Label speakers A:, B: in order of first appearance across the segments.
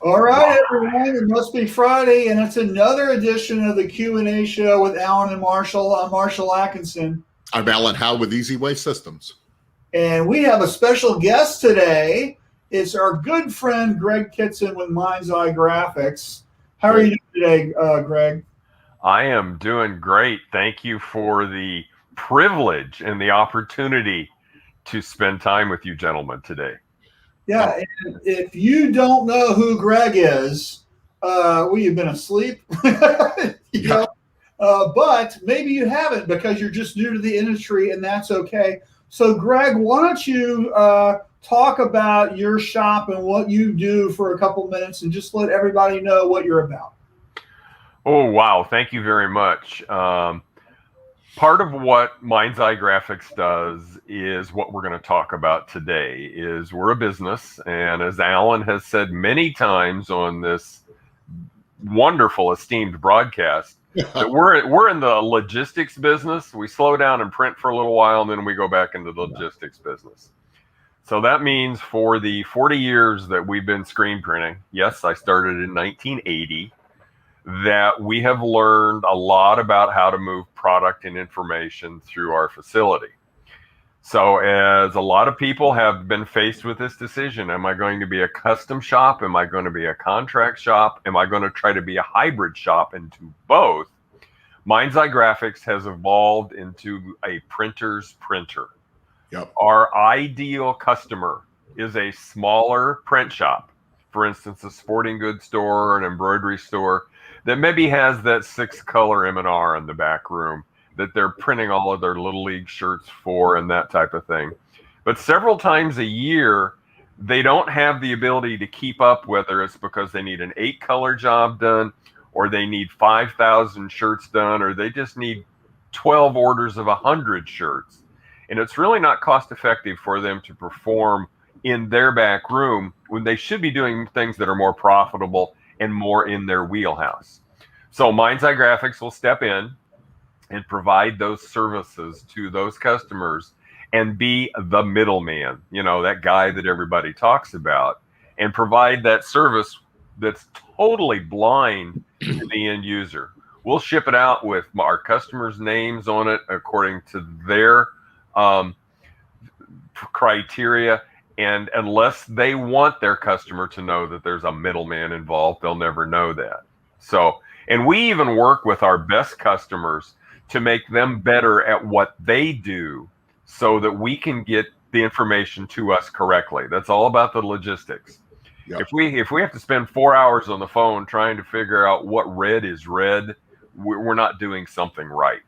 A: All right, everyone. It must be Friday, and it's another edition of the Q&A show with Alan and Marshall. I'm Marshall Atkinson.
B: I'm Alan Howe with Easy Way Systems.
A: And we have a special guest today. It's our good friend, Greg Kitson with Mind's Eye Graphics. How are you doing today, Greg?
C: I am doing great. Thank you for the privilege and the opportunity to spend time with you gentlemen today.
A: Yeah, and if you don't know who Greg is, you've been asleep. But maybe you haven't because you're just new to the industry, and that's okay. So, Greg, why don't you talk about your shop and what you do for a couple minutes and just let everybody know what you're about.
C: Oh, wow. Thank you very much. Part of what Mind's Eye Graphics does is what we're going to talk about today. Is we're a business, and as Alan has said many times on this wonderful, esteemed broadcast, that we're in the logistics business. We slow down and print for a little while, and then we go back into the logistics business. So that means for the 40 years that we've been screen printing, yes, I started in 1980, that we have learned a lot about how to move product and information through our facility. So as a lot of people have been faced with this decision, am I going to be a custom shop? Am I going to be a contract shop? Am I going to try to be a hybrid shop into both? Mind's Eye Graphics has evolved into a printer's printer.
B: Yep.
C: Our ideal customer is a smaller print shop. For instance, a sporting goods store, an embroidery store that maybe has that 6-color M&R in the back room that they're printing all of their Little League shirts for and that type of thing. But several times a year, they don't have the ability to keep up, whether it's because they need an 8-color job done, or they need 5,000 shirts done, or they just need 12 orders of 100 shirts. And it's really not cost effective for them to perform in their back room when they should be doing things that are more profitable and more in their wheelhouse. So Mind's Eye Graphics will step in and provide those services to those customers and be the middleman, that guy that everybody talks about, and provide that service that's totally blind to the end user. We'll ship it out with our customers' names on it according to their criteria. And unless they want their customer to know that there's a middleman involved, they'll never know that. So, and we even work with our best customers to make them better at what they do so that we can get the information to us correctly. That's all about the logistics. Yep. If we have to spend 4 hours on the phone trying to figure out what red is red, we're not doing something right.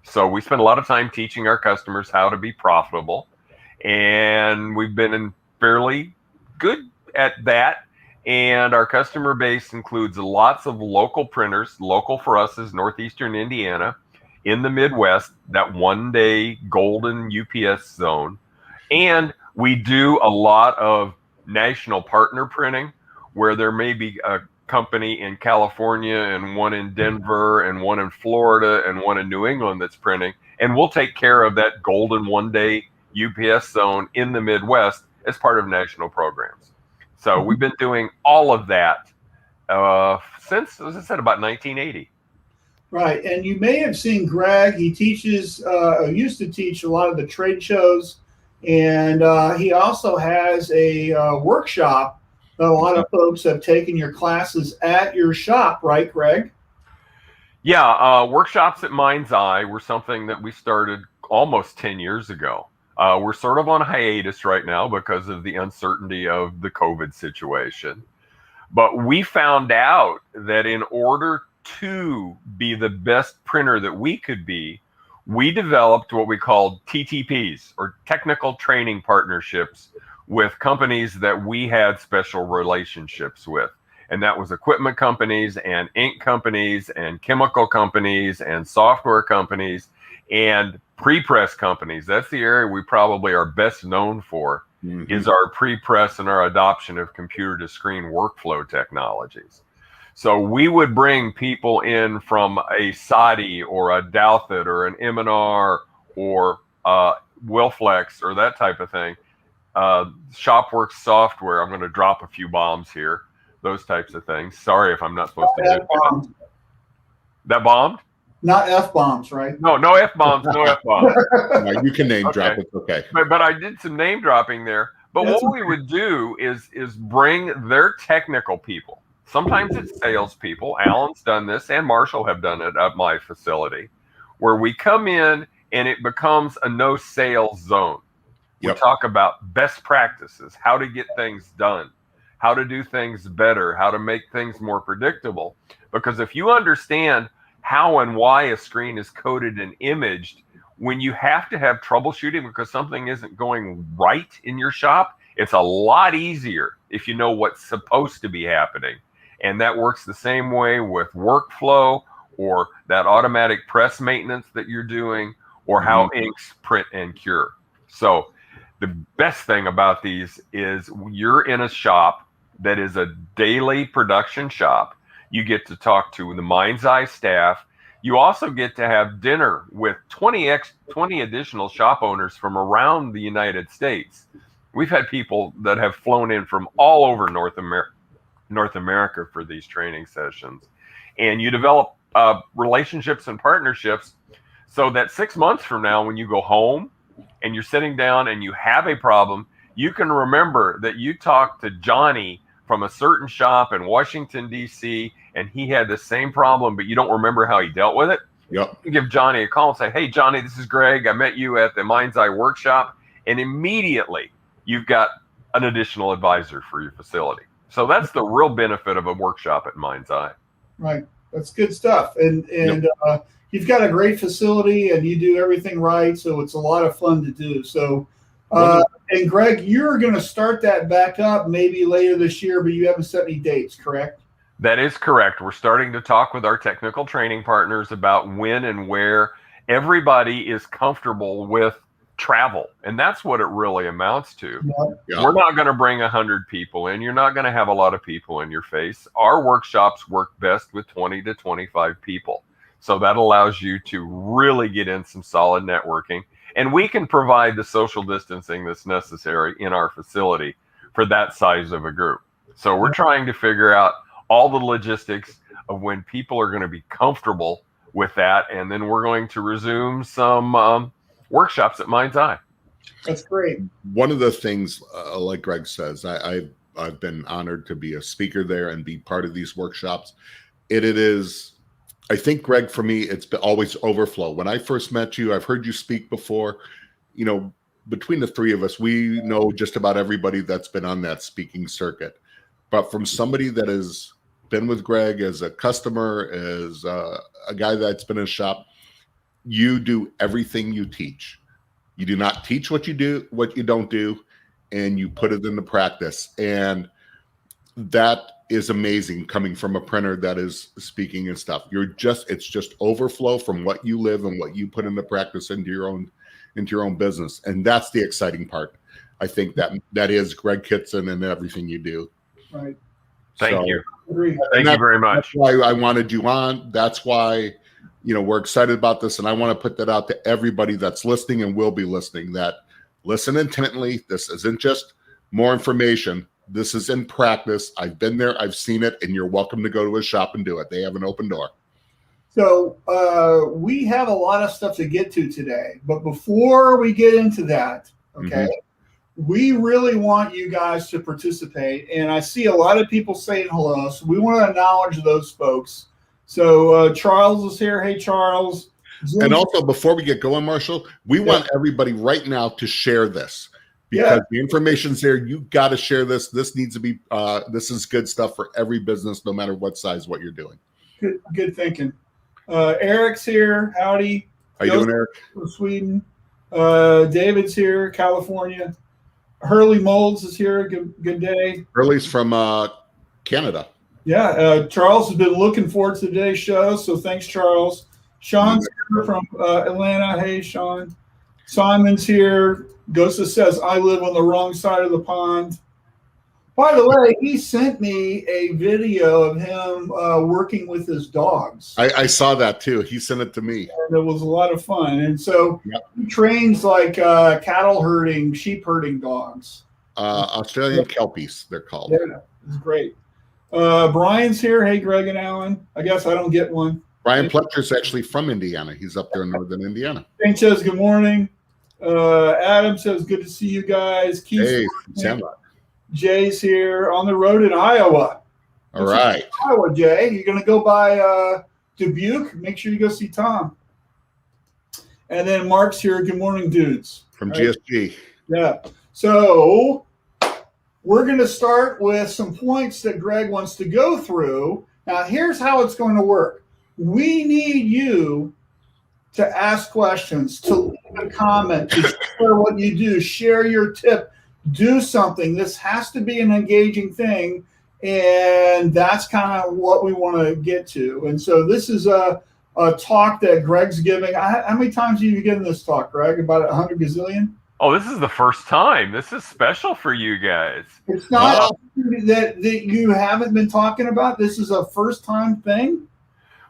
C: So we spend a lot of time teaching our customers how to be profitable, and we've been fairly good at that. And our customer base includes lots of local printers. Local for us is Northeastern Indiana, in the Midwest, that one-day golden UPS zone. And we do a lot of national partner printing, where there may be a company in California and one in Denver and one in Florida and one in New England that's printing. And we'll take care of that golden one-day UPS zone in the Midwest as part of national programs. So we've been doing all of that since, as I said, about 1980.
A: Right, and you may have seen Greg. He teaches, used to teach a lot of the trade shows, and he also has a workshop that a lot of folks have taken your classes at your shop, right, Greg?
C: Yeah, workshops at Mind's Eye were something that we started almost 10 years ago. We're sort of on hiatus right now because of the uncertainty of the COVID situation. But we found out that in order to be the best printer that we could be, we developed what we called TTPs, or technical training partnerships, with companies that we had special relationships with. And that was equipment companies and ink companies and chemical companies and software companies and pre-press companies. That's the area we probably are best known for, is our pre-press and our adoption of computer-to-screen workflow technologies. So we would bring people in from a Saudi or a Douthit or an M&R or Wilflex or that type of thing. Shopworks software, I'm going to drop a few bombs here, those types of things. Sorry if I'm not supposed to do
A: F-bombs.
C: that. Bombed?
A: Not F-bombs, right?
C: No F-bombs, no F-bombs.
B: No, you can name drop.
C: Okay.
B: It's okay.
C: But I did some name dropping there. But
A: That's
C: what we would do is bring their technical people. Sometimes it's salespeople. Alan's done this, and Marshall have done it at my facility, where we come in and it becomes a no sales zone.
B: Yep.
C: We talk about best practices, how to get things done, how to do things better, how to make things more predictable. Because if you understand how and why a screen is coded and imaged, when you have to have troubleshooting because something isn't going right in your shop, it's a lot easier if you know what's supposed to be happening. And that works the same way with workflow or that automatic press maintenance that you're doing or how inks print and cure. So the best thing about these is you're in a shop that is a daily production shop. You get to talk to the Mind's Eye staff. You also get to have dinner with 20 additional shop owners from around the United States. We've had people that have flown in from all over North America for these training sessions. And you develop relationships and partnerships so that 6 months from now, when you go home and you're sitting down and you have a problem, you can remember that you talked to Johnny from a certain shop in Washington, D.C., and he had the same problem, but you don't remember how he dealt with it.
B: Yep.
C: You give Johnny a call and say, hey, Johnny, this is Greg. I met you at the Mind's Eye workshop. And immediately you've got an additional advisor for your facility. So that's the real benefit of a workshop at Mind's Eye.
A: Right. That's good stuff. And you've got a great facility and you do everything right. So it's a lot of fun to do. So, and Greg, you're going to start that back up maybe later this year, but you haven't set any dates, correct?
C: That is correct. We're starting to talk with our technical training partners about when and where everybody is comfortable with travel. And that's what it really amounts to.
B: Yeah.
C: We're not going to bring 100 people in. You're not going to have a lot of people in your face. Our workshops work best with 20 to 25 people. So that allows you to really get in some solid networking. And we can provide the social distancing that's necessary in our facility for that size of a group. So we're trying to figure out all the logistics of when people are going to be comfortable with that. And then we're going to resume some workshops at Mind's Eye.
A: That's great.
B: One of the things, like Greg says, I've been honored to be a speaker there and be part of these workshops. It is, I think, Greg, for me, it's been always overflow. When I first met you, I've heard you speak before. You know, between the three of us, we know just about everybody that's been on that speaking circuit. But from somebody that has been with Greg as a customer, as a guy that's been in a shop, you do everything you teach. You do not teach what you do, what you don't do, and you put it into practice. And that is amazing coming from a printer that is speaking and stuff. It's just overflow from what you live and what you put into practice into your own business. And that's the exciting part. I think that is Greg Kitson and everything you do.
A: Right.
C: Thank you.
A: Agree.
C: Thank you very much.
B: That's why I wanted you on. That's why, we're excited about this. And I want to put that out to everybody that's listening and will be listening, that listen intently. This isn't just more information. This is in practice. I've been there. I've seen it. And you're welcome to go to a shop and do it. They have an open door.
A: So we have a lot of stuff to get to today. But before we get into that, okay, we really want you guys to participate. And I see a lot of people saying hello. So we want to acknowledge those folks. So Charles is here. Hey, Charles. Jim.
B: And also, before we get going, Marshall, we want everybody right now to share this. Because the information's there. You got to share this. This needs to be, this is good stuff for every business, no matter what size, what you're doing.
A: Good thinking. Eric's here. Howdy.
B: How you doing, Eric?
A: From Sweden. David's here, California. Hurley Molds is here. Good day.
B: Hurley's from Canada.
A: Yeah. Charles has been looking forward to today's show. So thanks, Charles. Sean's here from Atlanta. Hey, Sean. Simon's here. Gosa says, I live on the wrong side of the pond. By the way, he sent me a video of him working with his dogs.
B: I saw that too. He sent it to me.
A: And it was a lot of fun. And so he trains like cattle herding, sheep herding dogs.
B: Australian Kelpies, they're called.
A: Yeah, it's great. Brian's here. Hey, Greg and Alan. I guess I don't get one.
B: Brian Pletcher's actually from Indiana. He's up there in northern Indiana.
A: Shane says good morning. Adam says good to see you guys. Keith,
B: Hey, Sandlot.
A: Jay's here on the road in Iowa.
B: All right.
A: Iowa, Jay. You're going to go by Dubuque. Make sure you go see Tom. And then Mark's here. Good morning, dudes.
B: From GSG.
A: Yeah. So we're going to start with some points that Greg wants to go through. Now, here's how it's going to work. We need you to ask questions, to leave a comment, to share what you do, share your tip, do something. This has to be an engaging thing, and that's kind of what we want to get to. And so this is a talk that Greg's giving. How many times have you given this talk, Greg? About 100 gazillion?
C: Oh, this is the first time. This is special for you guys.
A: It's not that you haven't been talking about. This is a first-time thing?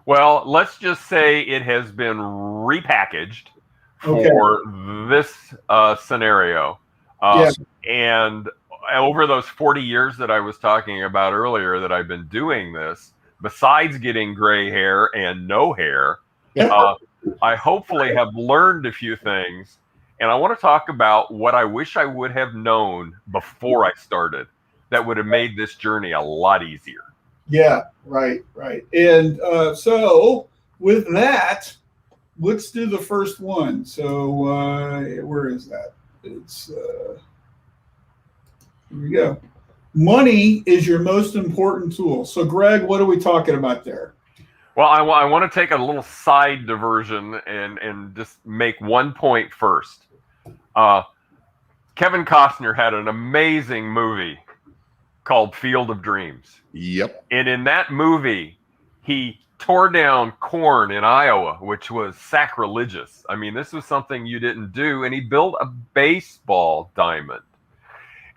C: Well, let's just say it has been repackaged for this scenario. And over those 40 years that I was talking about earlier that I've been doing this, besides getting gray hair and no hair, I hopefully have learned a few things. And I want to talk about what I wish I would have known before I started that would have made this journey a lot easier.
A: Yeah, right. And so with that, let's do the first one. So where is that? It's here we go. Money is your most important tool. So Greg, what are we talking about there?
C: Well, I want to take a little side diversion and just make one point first. Kevin Costner had an amazing movie called Field of Dreams.
B: Yep.
C: And in that movie, he tore down corn in Iowa, which was sacrilegious. I mean, this was something you didn't do. And he built a baseball diamond.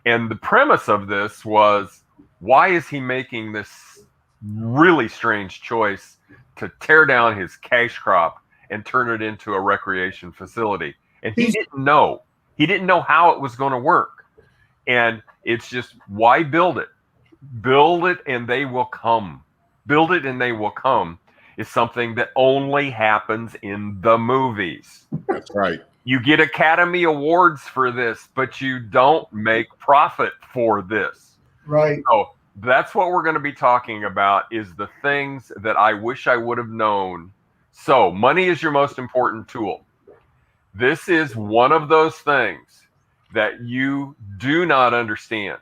C: And the premise of this was, why is he making this really strange choice to tear down his cash crop and turn it into a recreation facility? And he didn't know. He didn't know how it was going to work. And it's just, why build it? Build it and they will come. Build it and they will come is something that only happens in the movies.
B: That's right.
C: You get Academy Awards for this, but you don't make profit for this.
A: Right.
C: So that's what we're going to be talking about, is the things that I wish I would have known. So money is your most important tool. This is one of those things that you do not understand.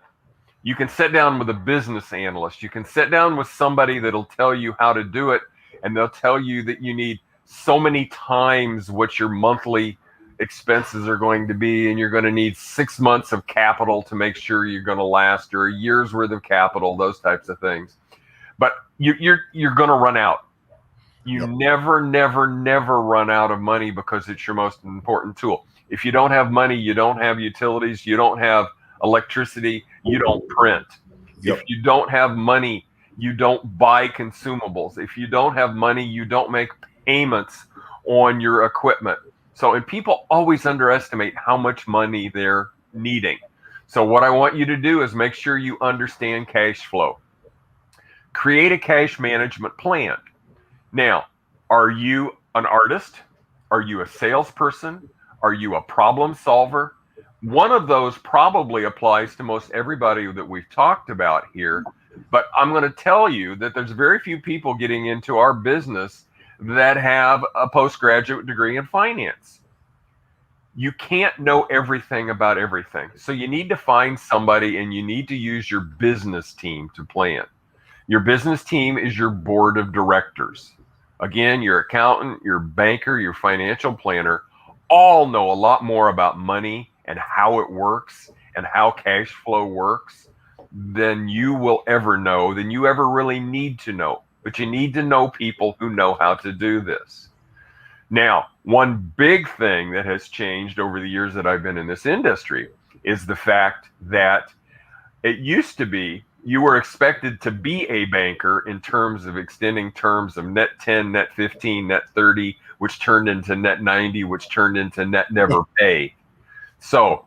C: You can sit down with a business analyst. You can sit down with somebody that'll tell you how to do it, and they'll tell you that you need so many times what your monthly expenses are going to be, and you're going to need 6 months of capital to make sure you're going to last, or a year's worth of capital, those types of things. But you're going to run out. You never run out of money because it's your most important tool. If you don't have money, you don't have utilities, you don't have electricity, you don't print. If you don't have money, you don't buy consumables. If you don't have money, you don't make payments on your equipment. So, and people always underestimate how much money they're needing. So what I want you to do is make sure you understand cash flow. Create a cash management plan. Now, are you an artist? Are you a salesperson? Are you a problem solver? One of those probably applies to most everybody that we've talked about here. But I'm going to tell you that there's very few people getting into our business that have a postgraduate degree in finance. You can't know everything about everything. So you need to find somebody, and you need to use your business team to plan. Your business team is your board of directors. Again, your accountant, your banker, your financial planner all know a lot more about money and how it works and how cash flow works than you will ever know, than you ever really need to know. But you need to know people who know how to do this. Now, one big thing that has changed over the years that I've been in this industry is the fact that it used to be you were expected to be a banker in terms of extending terms of net 10, net 15, net 30, which turned into net 90, which turned into net never pay. So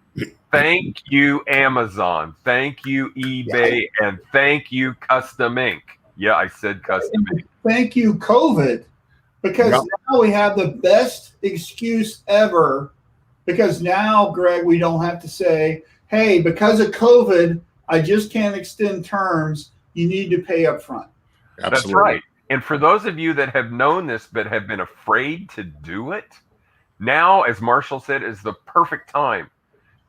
C: Thank you, Amazon. Thank you, eBay. And thank you, Custom Ink. Yeah, I said Custom Ink.
A: Thank you, COVID, because now we have the best excuse ever. Because now, Greg, we don't have to say, hey, because of COVID, I just can't extend terms. You need to pay up front.
B: Absolutely.
C: That's right. And for those of you that have known this but have been afraid to do it, now, as Marshall said, is the perfect time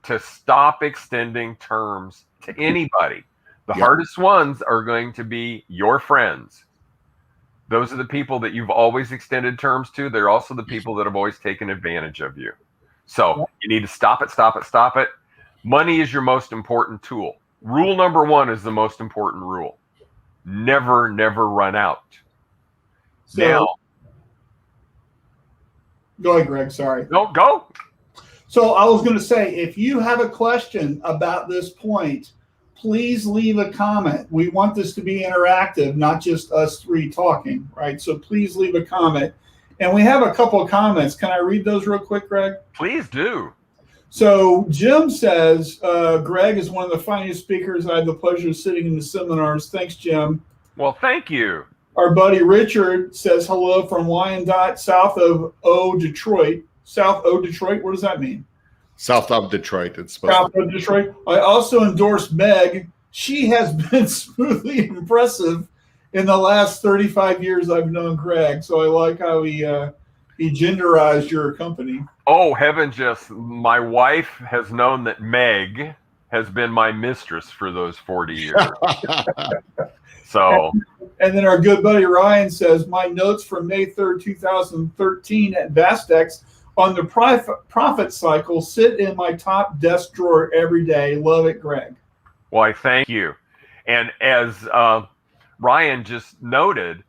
C: to stop extending terms to anybody. The hardest ones are going to be your friends. Those are the people that you've always extended terms to. They're also the people that have always taken advantage of you. So you need to stop it, stop it, stop it. Money is your most important tool. Rule number 1 is the most important rule. Never, never run out.
A: So,
C: now,
A: go ahead, Greg. Sorry.
C: No, go.
A: So I was going to say, if you have a question about this point, please leave a comment. We want this to be interactive, not just us three talking, right? So please leave a comment. And we have a couple of comments. Can I read those real quick, Greg?
C: Please do.
A: So Jim says, Greg is one of the finest speakers. I had the pleasure of sitting in the seminars. Thanks, Jim.
C: Well, thank you.
A: Our buddy Richard says hello from Wyandotte, south of Detroit. South O Detroit, what does that mean?
B: South of Detroit. It's
A: South of Detroit. I also endorse Meg. She has been smoothly impressive in the last 35 years I've known Greg. So I like how he genderized your company.
C: Oh, heaven, just my wife has known that Meg has been my mistress for those 40 years. So,
A: and then our good buddy Ryan says, my notes from May 3rd, 2013 at Vastex on the profit cycle sit in my top desk drawer every day. Love it, Greg.
C: Well, I thank you. And as Ryan just noted,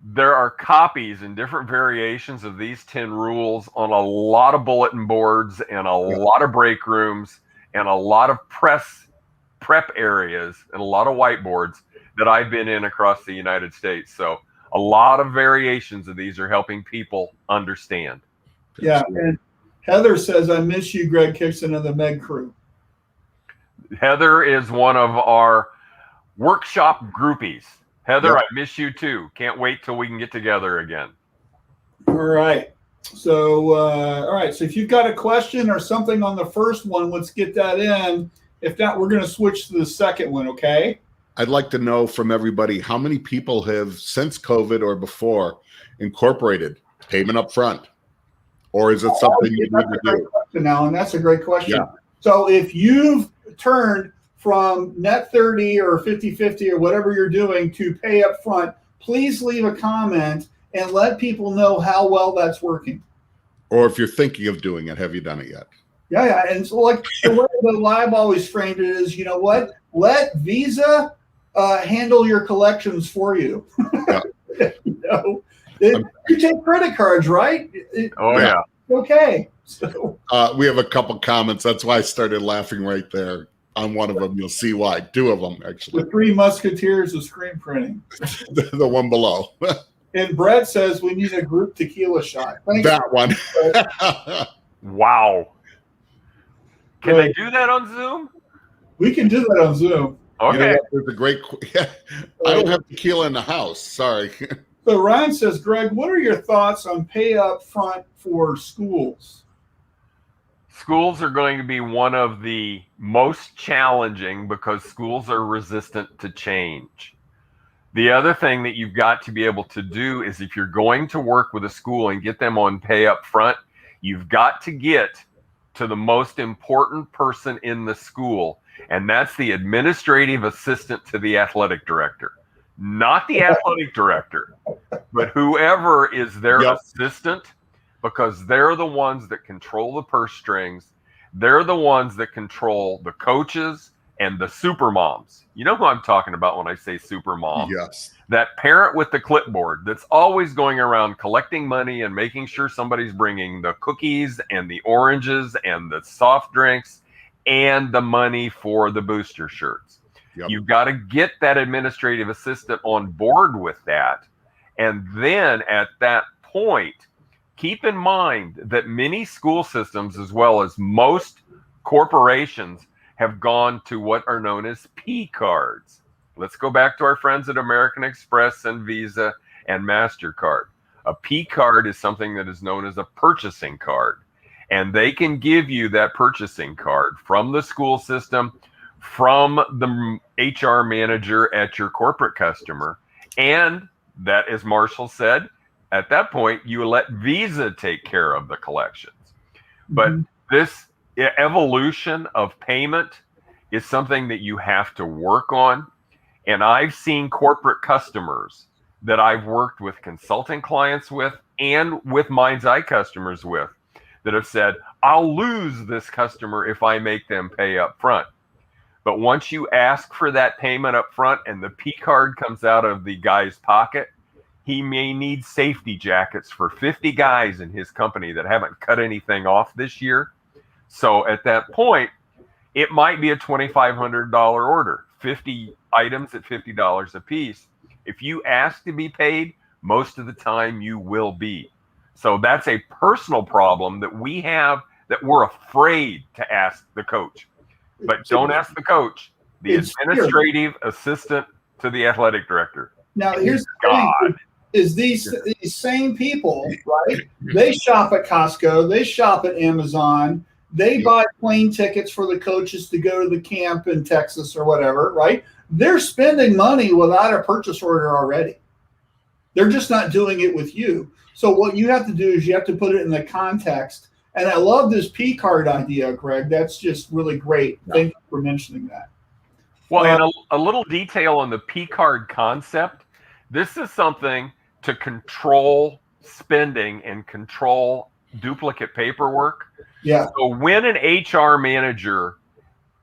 C: there are copies and different variations of these 10 rules on a lot of bulletin boards and a lot of break rooms and a lot of prep areas and a lot of whiteboards that I've been in across the United States. So a lot of variations of these are helping people understand.
A: Yeah, and Heather says, I miss you, Greg Kickson and the Meg crew.
C: Heather is one of our workshop groupies. Heather, I miss you too. Can't wait till we can get together again.
A: All right. So, So if you've got a question or something on the first one, let's get that in. If not, we're going to switch to the second one, okay?
B: I'd like to know from everybody how many people have, since COVID or before, incorporated payment up front? Or is it something you need to do?
A: Now, and that's a great question.
B: Yeah.
A: So if you've turned from net 30 or 50/50 or whatever you're doing to pay up front, please leave a comment and let people know how well that's working.
B: Or if you're thinking of doing it, have you done it yet?
A: Yeah. And so like the way the lab always framed it is, you know what? Let Visa handle your collections for you.
B: Yeah.
A: You take credit cards, right?
C: Yeah.
A: Okay. So
B: we have a couple comments. That's why I started laughing right there. On one of them, you'll see why. 2 of them, actually.
A: The 3 musketeers of screen printing.
B: the one below.
A: And Brett says we need a group tequila shot. Thanks.
B: That one.
C: Wow. Can they do that on Zoom?
A: We can do that on Zoom.
C: Okay.
B: You know what? There's a great. I don't have tequila in the house. Sorry.
A: So Ryan says, Greg, what are your thoughts on pay up front for schools?
C: Schools are going to be one of the most challenging because schools are resistant to change. The other thing that you've got to be able to do is if you're going to work with a school and get them on pay up front, you've got to get to the most important person in the school, and that's the administrative assistant to the athletic director. Not the athletic director, but whoever is their assistant, because they're the ones that control the purse strings. They're the ones that control the coaches and the super moms. You know who I'm talking about when I say super mom?
B: Yes.
C: That parent with the clipboard that's always going around collecting money and making sure somebody's bringing the cookies and the oranges and the soft drinks and the money for the booster shirts. Yep. You've got to get that administrative assistant on board with that. And then at that point, keep in mind that many school systems, as well as most corporations have gone to what are known as P cards. Let's go back to our friends at American Express and Visa and MasterCard. A P card is something that is known as a purchasing card. And they can give you that purchasing card from the school system, from the HR manager at your corporate customer. And that, as Marshall said, at that point, you let Visa take care of the collections. But this evolution of payment is something that you have to work on. And I've seen corporate customers that I've worked with consulting clients with and with Mind's Eye customers with that have said, I'll lose this customer if I make them pay up front. But once you ask for that payment up front and the P card comes out of the guy's pocket, he may need safety jackets for 50 guys in his company that haven't cut anything off this year. So at that point, it might be a $2,500 order, 50 items at $50 a piece. If you ask to be paid, most of the time you will be. So that's a personal problem that we have, that we're afraid to ask the coach. But don't ask the coach, the administrative assistant to the athletic director.
A: Now, here's the thing, is these same people, right? They shop at Costco, they shop at Amazon, they buy plane tickets for the coaches to go to the camp in Texas or whatever, right? They're spending money without a purchase order already. They're just not doing it with you. So what you have to do is you have to put it in the context. And I love this P card idea, Greg. That's just really great. Thank you for mentioning that.
C: Well, and a little detail on the P card concept. This is something to control spending and control duplicate paperwork.
A: Yeah.
C: So when an HR manager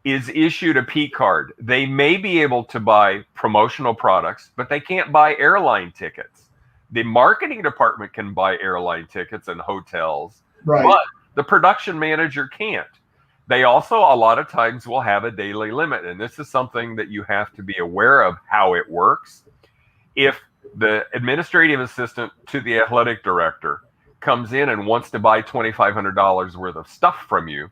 C: is issued a P card, they may be able to buy promotional products, but they can't buy airline tickets. The marketing department can buy airline tickets and hotels,
A: right,
C: but the production manager can't. They also a lot of times will have a daily limit, and this is something that you have to be aware of how it works. If the administrative assistant to the athletic director comes in and wants to buy $2,500 worth of stuff from you,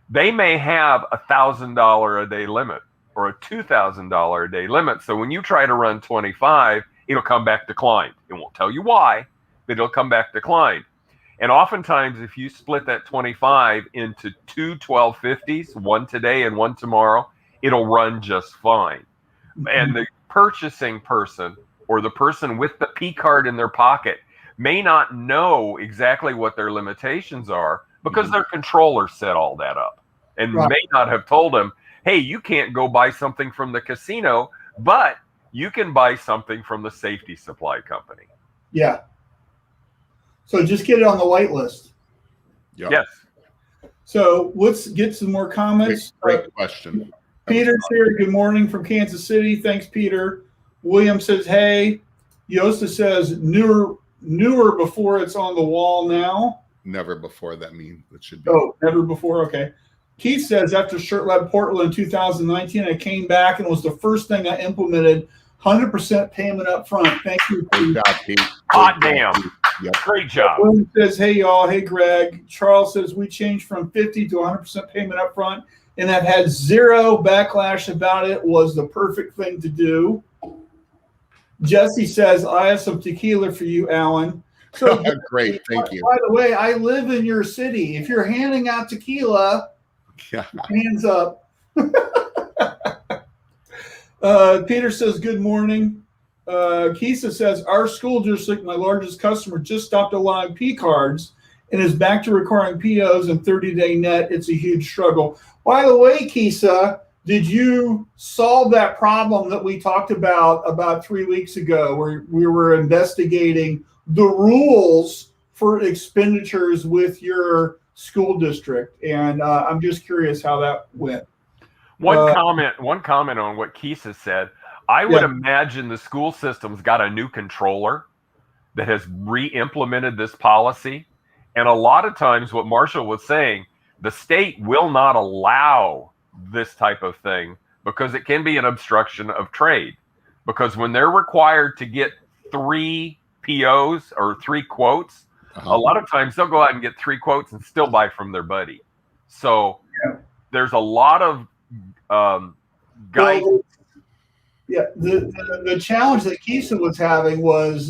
C: they may have $1,000 a day limit or a $2,000 a day limit. So when you try to run 25, it'll come back declined. It won't tell you why, but it'll come back declined. And oftentimes, if you split that 25 into two 1250s, one today and one tomorrow, it'll run just fine. And the purchasing person or the person with the P card in their pocket may not know exactly what their limitations are because their controller set all that up and may not have told them, hey, you can't go buy something from the casino, but you can buy something from the safety supply company.
A: Yeah. So just get it on the white list.
B: Yep.
C: Yes.
A: So let's get some more comments.
B: Great question.
A: Peter's here. Good morning from Kansas City. Thanks, Peter. William says, hey. Yosta says, newer before it's on the wall now.
B: Never before, that means it should be.
A: Oh, never before. Okay. Keith says, after Shirt Lab Portland in 2019, I came back and it was the first thing I implemented. 100% payment up front. Thank you.
B: Good job, Pete.
C: Hot damn.
B: Yep.
C: Great job.
A: William says, hey, y'all. Hey, Greg. Charles says, we changed from 50 to 100% payment up front, and I've had zero backlash about it. Was the perfect thing to do. Jesse says, I have some tequila for you, Alan. So
B: great. Thank you.
A: By the way, I live in your city. If you're handing out tequila, hands up. Peter says, good morning. Kisa says, our school district, my largest customer, just stopped allowing P cards and is back to requiring POs and 30-day net. It's a huge struggle. By the way, Kisa, did you solve that problem that we talked about 3 weeks ago where we were investigating the rules for expenditures with your school district? And I'm just curious how that went.
C: One comment on what Kisa said. I would imagine the school system's got a new controller that has re-implemented this policy. And a lot of times what Marshall was saying, the state will not allow this type of thing because it can be an obstruction of trade. Because when they're required to get 3 POs or 3 quotes, a lot of times they'll go out and get 3 quotes and still buy from their buddy. So there's a lot of guidance.
A: Well, yeah, the challenge that Kisa was having was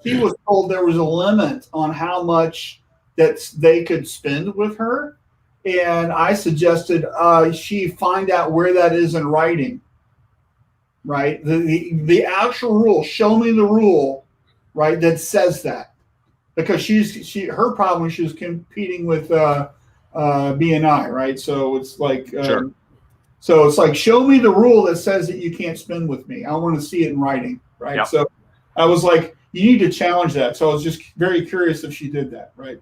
A: she was told there was a limit on how much that they could spend with her, and I suggested she find out where that is in writing. Right, the actual rule. Show me the rule, right, that says that, because her problem is she was competing with BNI, right? So it's like
B: Sure.
A: So it's like, show me the rule that says that you can't spend with me. I want to see it in writing, right?
C: Yep.
A: So I was like, you need to challenge that. So I was just very curious if she did that, right?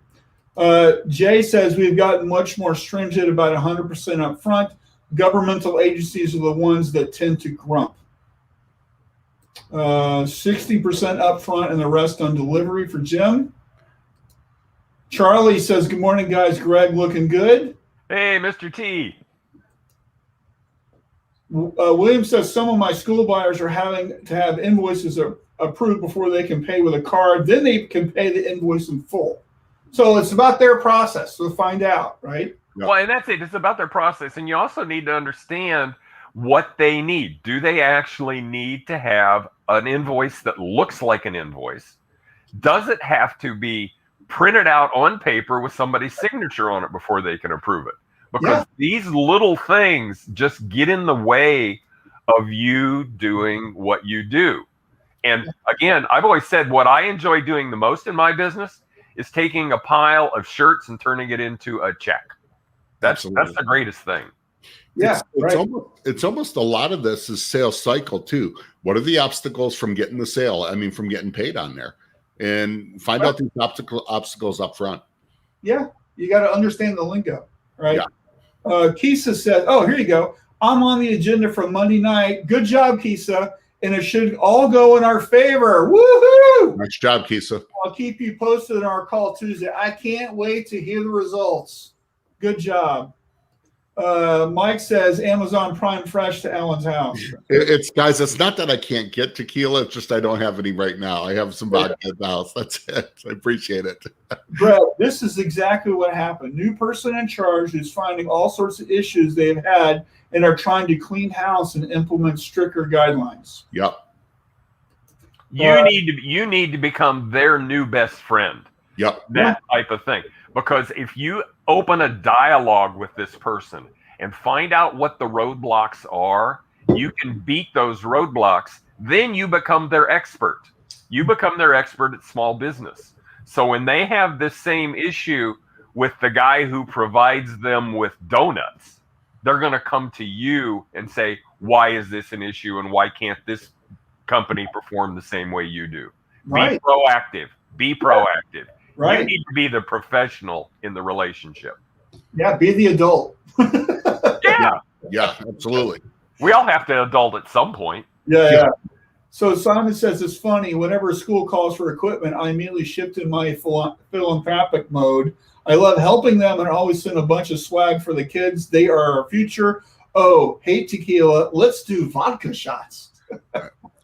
A: Jay says we've gotten much more stringent about 100% up front. Governmental agencies are the ones that tend to grump. 60% up front and the rest on delivery for Jim. Charlie says, good morning, guys. Greg looking good.
C: Hey, Mr. T.
A: William says some of my school buyers are having to have invoices approved before they can pay with a card. Then they can pay the invoice in full. So it's about their process. So find out, right?
B: Yeah.
C: Well, and that's it. It's about their process. And you also need to understand what they need. Do they actually need to have an invoice that looks like an invoice? Does it have to be printed out on paper with somebody's signature on it before they can approve it? Because these little things just get in the way of you doing what you do. And again, I've always said what I enjoy doing the most in my business is taking a pile of shirts and turning it into a check. That's the greatest thing.
A: Yeah,
B: it's almost a lot of this is sales cycle too. What are the obstacles from getting the sale? I mean, from getting paid on there, and find out these obstacles up front.
A: Yeah, you got to understand the lingo, right?
B: Yeah.
A: Kisa said, "Oh, here you go. I'm on the agenda for Monday night. Good job, Kisa, and it should all go in our favor. Woohoo!
B: Nice job, Kisa.
A: I'll keep you posted on our call Tuesday. I can't wait to hear the results. Good job." Mike says Amazon Prime Fresh to Alan's house.
B: It's guys, it's not that I can't get tequila, it's just I don't have any right now. I have some vodka at the house. That's it. I appreciate it.
A: Brett, this is exactly what happened. New person in charge is finding all sorts of issues they've had and are trying to clean house and implement stricter guidelines.
B: Yep.
C: You need to become their new best friend.
B: Yep.
C: That type of thing. Because if you open a dialogue with this person and find out what the roadblocks are, you can beat those roadblocks. Then you become their expert. You become their expert at small business. So when they have this same issue with the guy who provides them with donuts, they're going to come to you and say, why is this an issue and why can't this company perform the same way you do?
A: Right.
C: Be proactive. Be proactive.
A: Right.
C: You need to be the professional in the relationship.
A: Yeah, be the adult.
B: Yeah, absolutely.
C: We all have to adult at some point.
A: Yeah. So Simon says it's funny. Whenever a school calls for equipment, I immediately shift in my philanthropic mode. I love helping them and always send a bunch of swag for the kids. They are our future. Oh, hate tequila. Let's do vodka shots.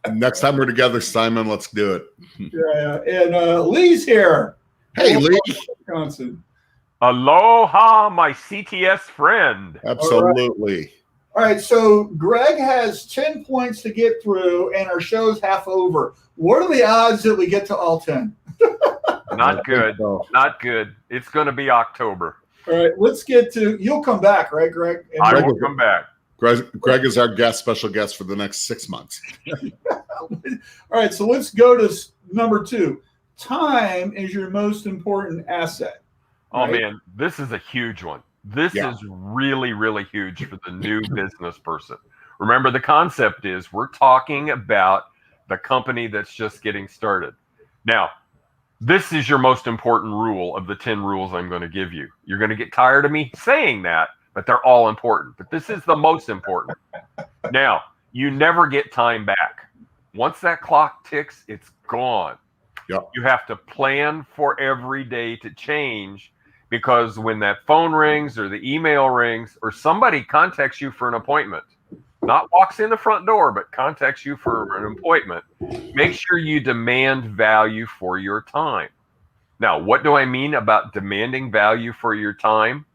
B: And next time we're together, Simon, let's do it.
A: Yeah. And Lee's here.
B: Hey, Lee.
A: Wisconsin.
C: Aloha, my CTS friend.
B: Absolutely.
A: All right, so Greg has 10 points to get through, and our show's half over. What are the odds that we get to all 10?
C: Not good. Not good. It's going to be October.
A: All right, let's get to – you'll come back, right, Greg? And
C: I will come back.
B: Greg is our special guest for the next 6 months.
A: All right, so let's go to number 2. Time is your most important asset.
C: Oh,
A: right?
C: man, this is a huge one. This is really, really huge for the new business person. Remember, the concept is we're talking about the company that's just getting started. Now, this is your most important rule of the 10 rules I'm going to give you. You're going to get tired of me saying that, but they're all important. But this is the most important. Now, you never get time back. Once that clock ticks, it's gone.
B: Yep.
C: You have to plan for every day to change, because when that phone rings or the email rings or somebody contacts you for an appointment, not walks in the front door, but contacts you for an appointment, make sure you demand value for your time. Now, what do I mean about demanding value for your time?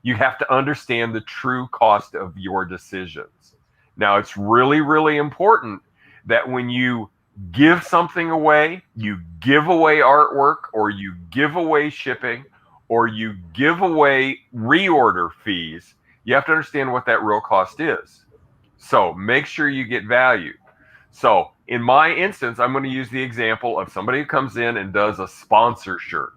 C: You have to understand the true cost of your decisions. Now, it's really, really important that when you give something away, you give away artwork, or you give away shipping, or you give away reorder fees, you have to understand what that real cost is. So make sure you get value. So in my instance, I'm going to use the example of somebody who comes in and does a sponsor shirt.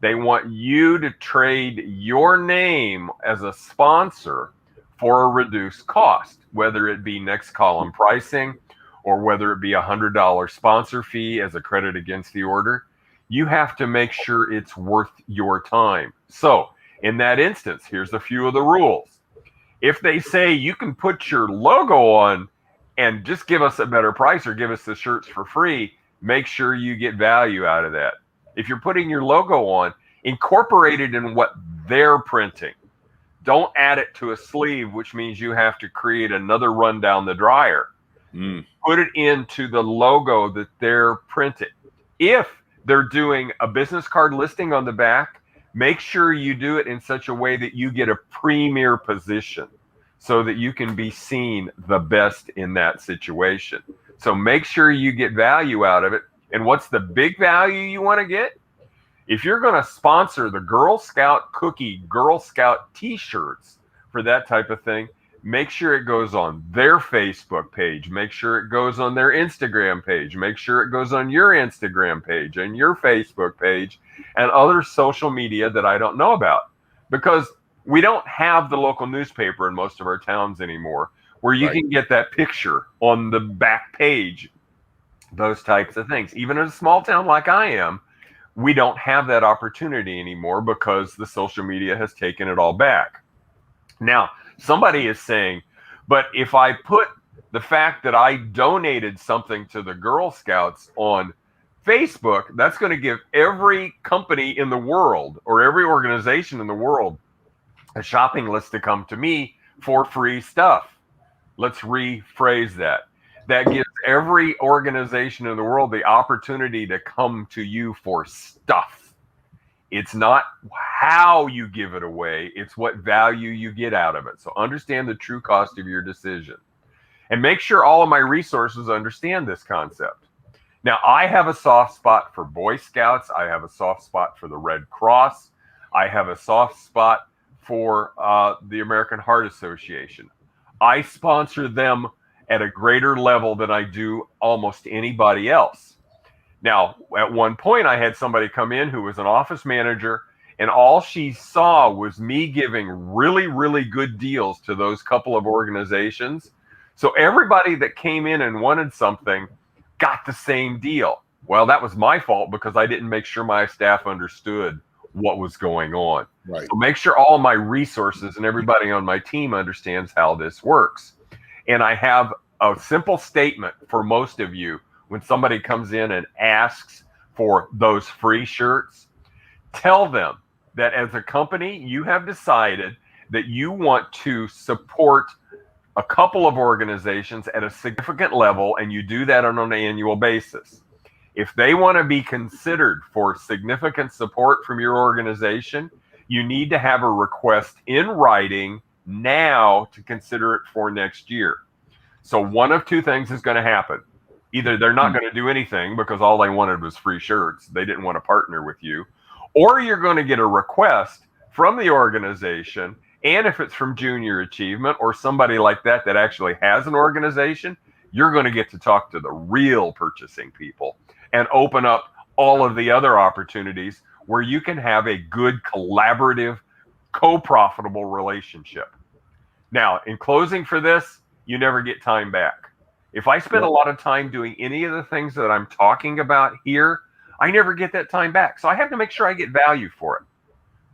C: They want you to trade your name as a sponsor for a reduced cost, whether it be next column pricing or whether it be $100 sponsor fee as a credit against the order. You have to make sure it's worth your time. So in that instance, here's a few of the rules. If they say you can put your logo on and just give us a better price or give us the shirts for free, make sure you get value out of that. If you're putting your logo on, incorporate it in what they're printing. Don't add it to a sleeve, which means you have to create another run down the dryer. Put it into the logo that they're printing. If they're doing a business card listing on the back, make sure you do it in such a way that you get a premier position so that you can be seen the best in that situation. So make sure you get value out of it. And what's the big value you want to get? If you're going to sponsor the Girl Scout cookie, Girl Scout t-shirts for that type of thing, make sure it goes on their Facebook page. Make sure it goes on their Instagram page. Make sure it goes on your Instagram page and your Facebook page and other social media that I don't know about. Because we don't have the local newspaper in most of our towns anymore where you can get that picture on the back page, those types of things. Even in a small town like I am, we don't have that opportunity anymore because the social media has taken it all back. Now, somebody is saying, but if I put the fact that I donated something to the Girl Scouts on Facebook, that's going to give every company in the world or every organization in the world a shopping list to come to me for free stuff. Let's rephrase that. That gives every organization in the world the opportunity to come to you for stuff. It's not how you give it away, it's what value you get out of it. So understand the true cost of your decision. And make sure all of my resources understand this concept. Now, I have a soft spot for Boy Scouts. I have a soft spot for the Red Cross. I have a soft spot for the American Heart Association. I sponsor them at a greater level than I do almost anybody else. Now, at one point, I had somebody come in who was an office manager, and all she saw was me giving really, really good deals to those couple of organizations. So everybody that came in and wanted something got the same deal. Well, that was my fault because I didn't make sure my staff understood what was going on.
B: Right.
C: So make sure all my resources and everybody on my team understands how this works. And I have a simple statement for most of you when somebody comes in and asks for those free shirts. Tell them that as a company, you have decided that you want to support a couple of organizations at a significant level, and you do that on an annual basis. If they want to be considered for significant support from your organization, you need to have a request in writing now to consider it for next year. So one of two things is going to happen. Either they're not going to do anything because all they wanted was free shirts. They didn't want to partner with you. Or you're going to get a request from the organization. And if it's from Junior Achievement or somebody like that that actually has an organization, you're going to get to talk to the real purchasing people and open up all of the other opportunities where you can have a good collaborative, co-profitable relationship. Now, in closing for this, you never get time back. If I spend a lot of time doing any of the things that I'm talking about here, I never get that time back. So I have to make sure I get value for it.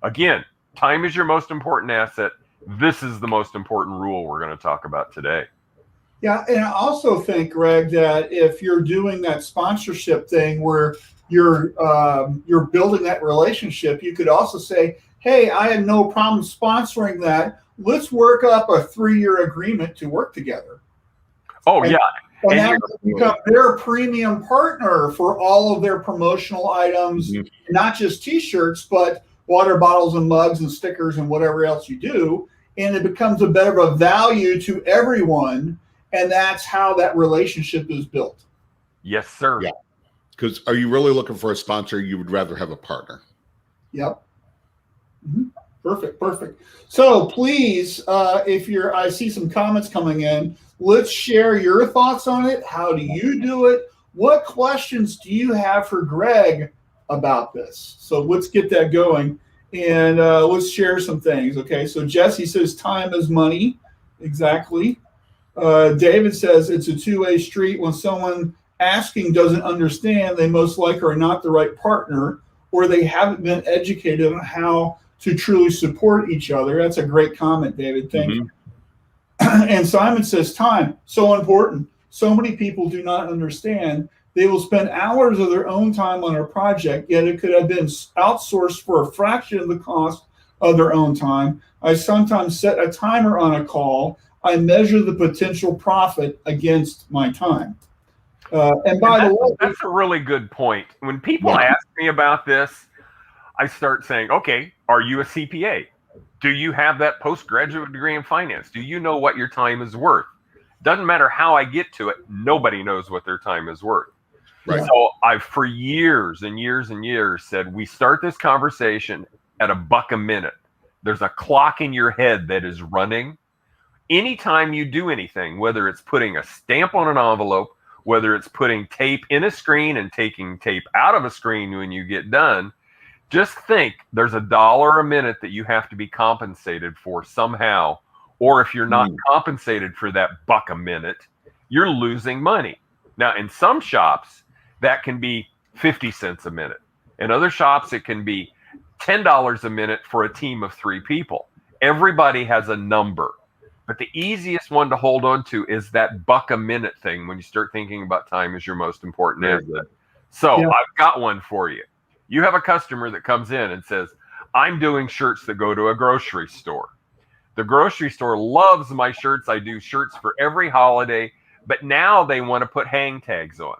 C: Again, time is your most important asset. This is the most important rule we're going to talk about today.
A: Yeah, and I also think, Greg, that if you're doing that sponsorship thing where you're building that relationship, you could also say, hey, I had no problem sponsoring that. Let's work up a 3-year agreement to work together.
C: Oh, yeah.
A: And that would become their premium partner for all of their promotional items, not just T-shirts, but water bottles and mugs and stickers and whatever else you do. And it becomes a better of a value to everyone. And that's how that relationship is built.
C: Yes, sir.
B: Yeah. Because are you really looking for a sponsor? You would rather have a partner.
A: Yep. Mm-hmm. Perfect. So please, I see some comments coming in. Let's share your thoughts on it. How do you do it? What questions do you have for Greg about this? So let's get that going, and let's share some things. Okay. So Jesse says time is money. Exactly. David says it's a two-way street. When someone asking doesn't understand, they most likely are not the right partner, or they haven't been educated on how to truly support each other. That's a great comment, David. Thank you. And Simon says time, so important. So many people do not understand. They will spend hours of their own time on a project, yet it could have been outsourced for a fraction of the cost of their own time. I sometimes set a timer on a call. I measure the potential profit against my time. And by the way,
C: that's a really good point. When people ask me about this, I start saying, okay, are you a CPA? Do you have that postgraduate degree in finance? Do you know what your time is worth? Doesn't matter how I get to it. Nobody knows what their time is worth.
B: Right.
C: So I've for years and years and years said, we start this conversation at $1 a minute. There's a clock in your head that is running. Anytime you do anything, whether it's putting a stamp on an envelope, whether it's putting tape in a screen and taking tape out of a screen when you get done, just think there's $1 a minute that you have to be compensated for somehow. Or if you're not compensated for that $1 a minute, you're losing money. Now, in some shops, that can be 50 cents a minute. In other shops, it can be $10 a minute for a team of 3 people. Everybody has a number. But the easiest one to hold on to is that $1 a minute thing when you start thinking about time as your most important asset. So I've got one for you. You have a customer that comes in and says, I'm doing shirts that go to a grocery store. The grocery store loves my shirts. I do shirts for every holiday, but now they want to put hang tags on.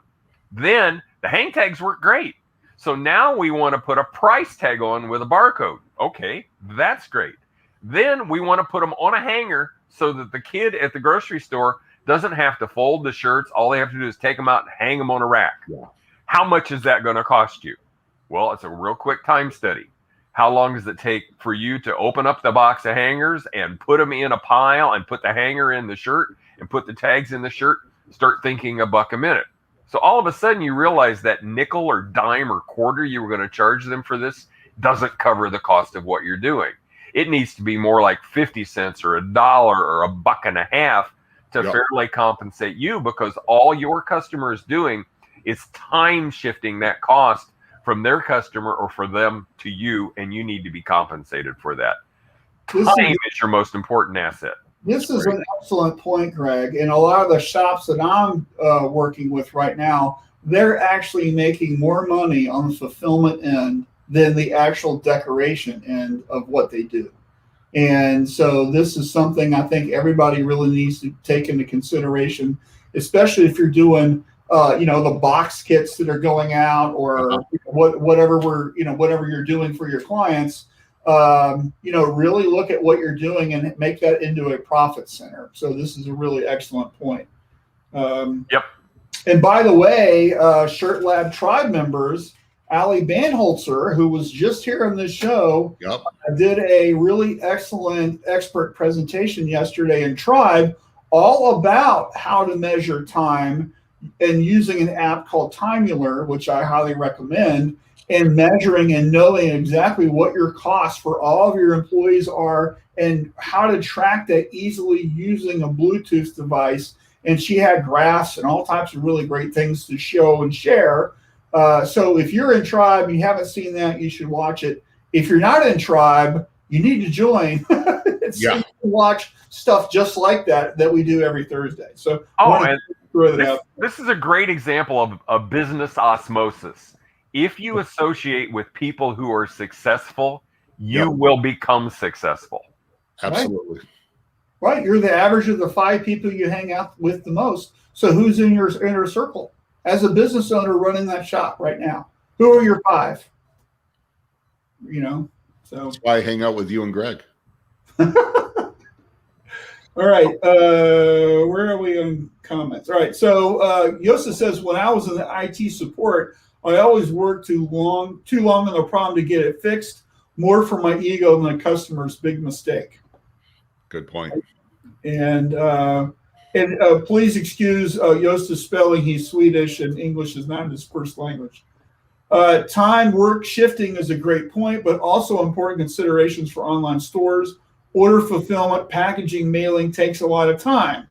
C: Then the hang tags work great. So now we want to put a price tag on with a barcode. Okay, that's great. Then we want to put them on a hanger so that the kid at the grocery store doesn't have to fold the shirts. All they have to do is take them out and hang them on a rack. How much is that going to cost you? Well, it's a real quick time study. How long does it take for you to open up the box of hangers and put them in a pile and put the hanger in the shirt and put the tags in the shirt? Start thinking $1 a minute. So all of a sudden you realize that nickel or dime or quarter you were going to charge them for this doesn't cover the cost of what you're doing. It needs to be more like 50 cents or $1 or $1.50 to fairly compensate you, because all your customer is doing is time shifting that cost from their customer or for them to you, and you need to be compensated for that. Time is your most important asset.
A: This is an excellent point, Greg. And a lot of the shops that I'm working with right now, they're actually making more money on the fulfillment end than the actual decoration end of what they do. And so this is something I think everybody really needs to take into consideration, especially if you're doing the box kits that are going out, or whatever you're doing for your clients. Really look at what you're doing and make that into a profit center. So this is a really excellent point. And by the way, Shirt Lab Tribe members, Ali Banholzer, who was just here on this show, did a really excellent expert presentation yesterday in Tribe, all about how to measure time and using an app called Timular, which I highly recommend, and measuring and knowing exactly what your costs for all of your employees are and how to track that easily using a Bluetooth device. And she had graphs and all types of really great things to show and share. So if you're in Tribe and you haven't seen that, you should watch it. If you're not in Tribe, you need to join and watch stuff just like that we do every Thursday. So
C: this is a great example of business osmosis. If you associate with people who are successful, you will become successful.
B: Absolutely.
A: Right. You're the average of the 5 people you hang out with the most. So who's in your inner circle? As a business owner running that shop right now, who are your 5? So
B: That's why I hang out with you and Greg.
A: all right, where are we on comments? All right, so Yosa says, when I was in the IT support, I always worked too long on the problem to get it fixed. More for my ego than the customer's big mistake.
B: Good point.
A: And please excuse Yosta's spelling. He's Swedish and English is not his first language. Time work shifting is a great point, but also important considerations for online stores. Order fulfillment, packaging, mailing takes a lot of time.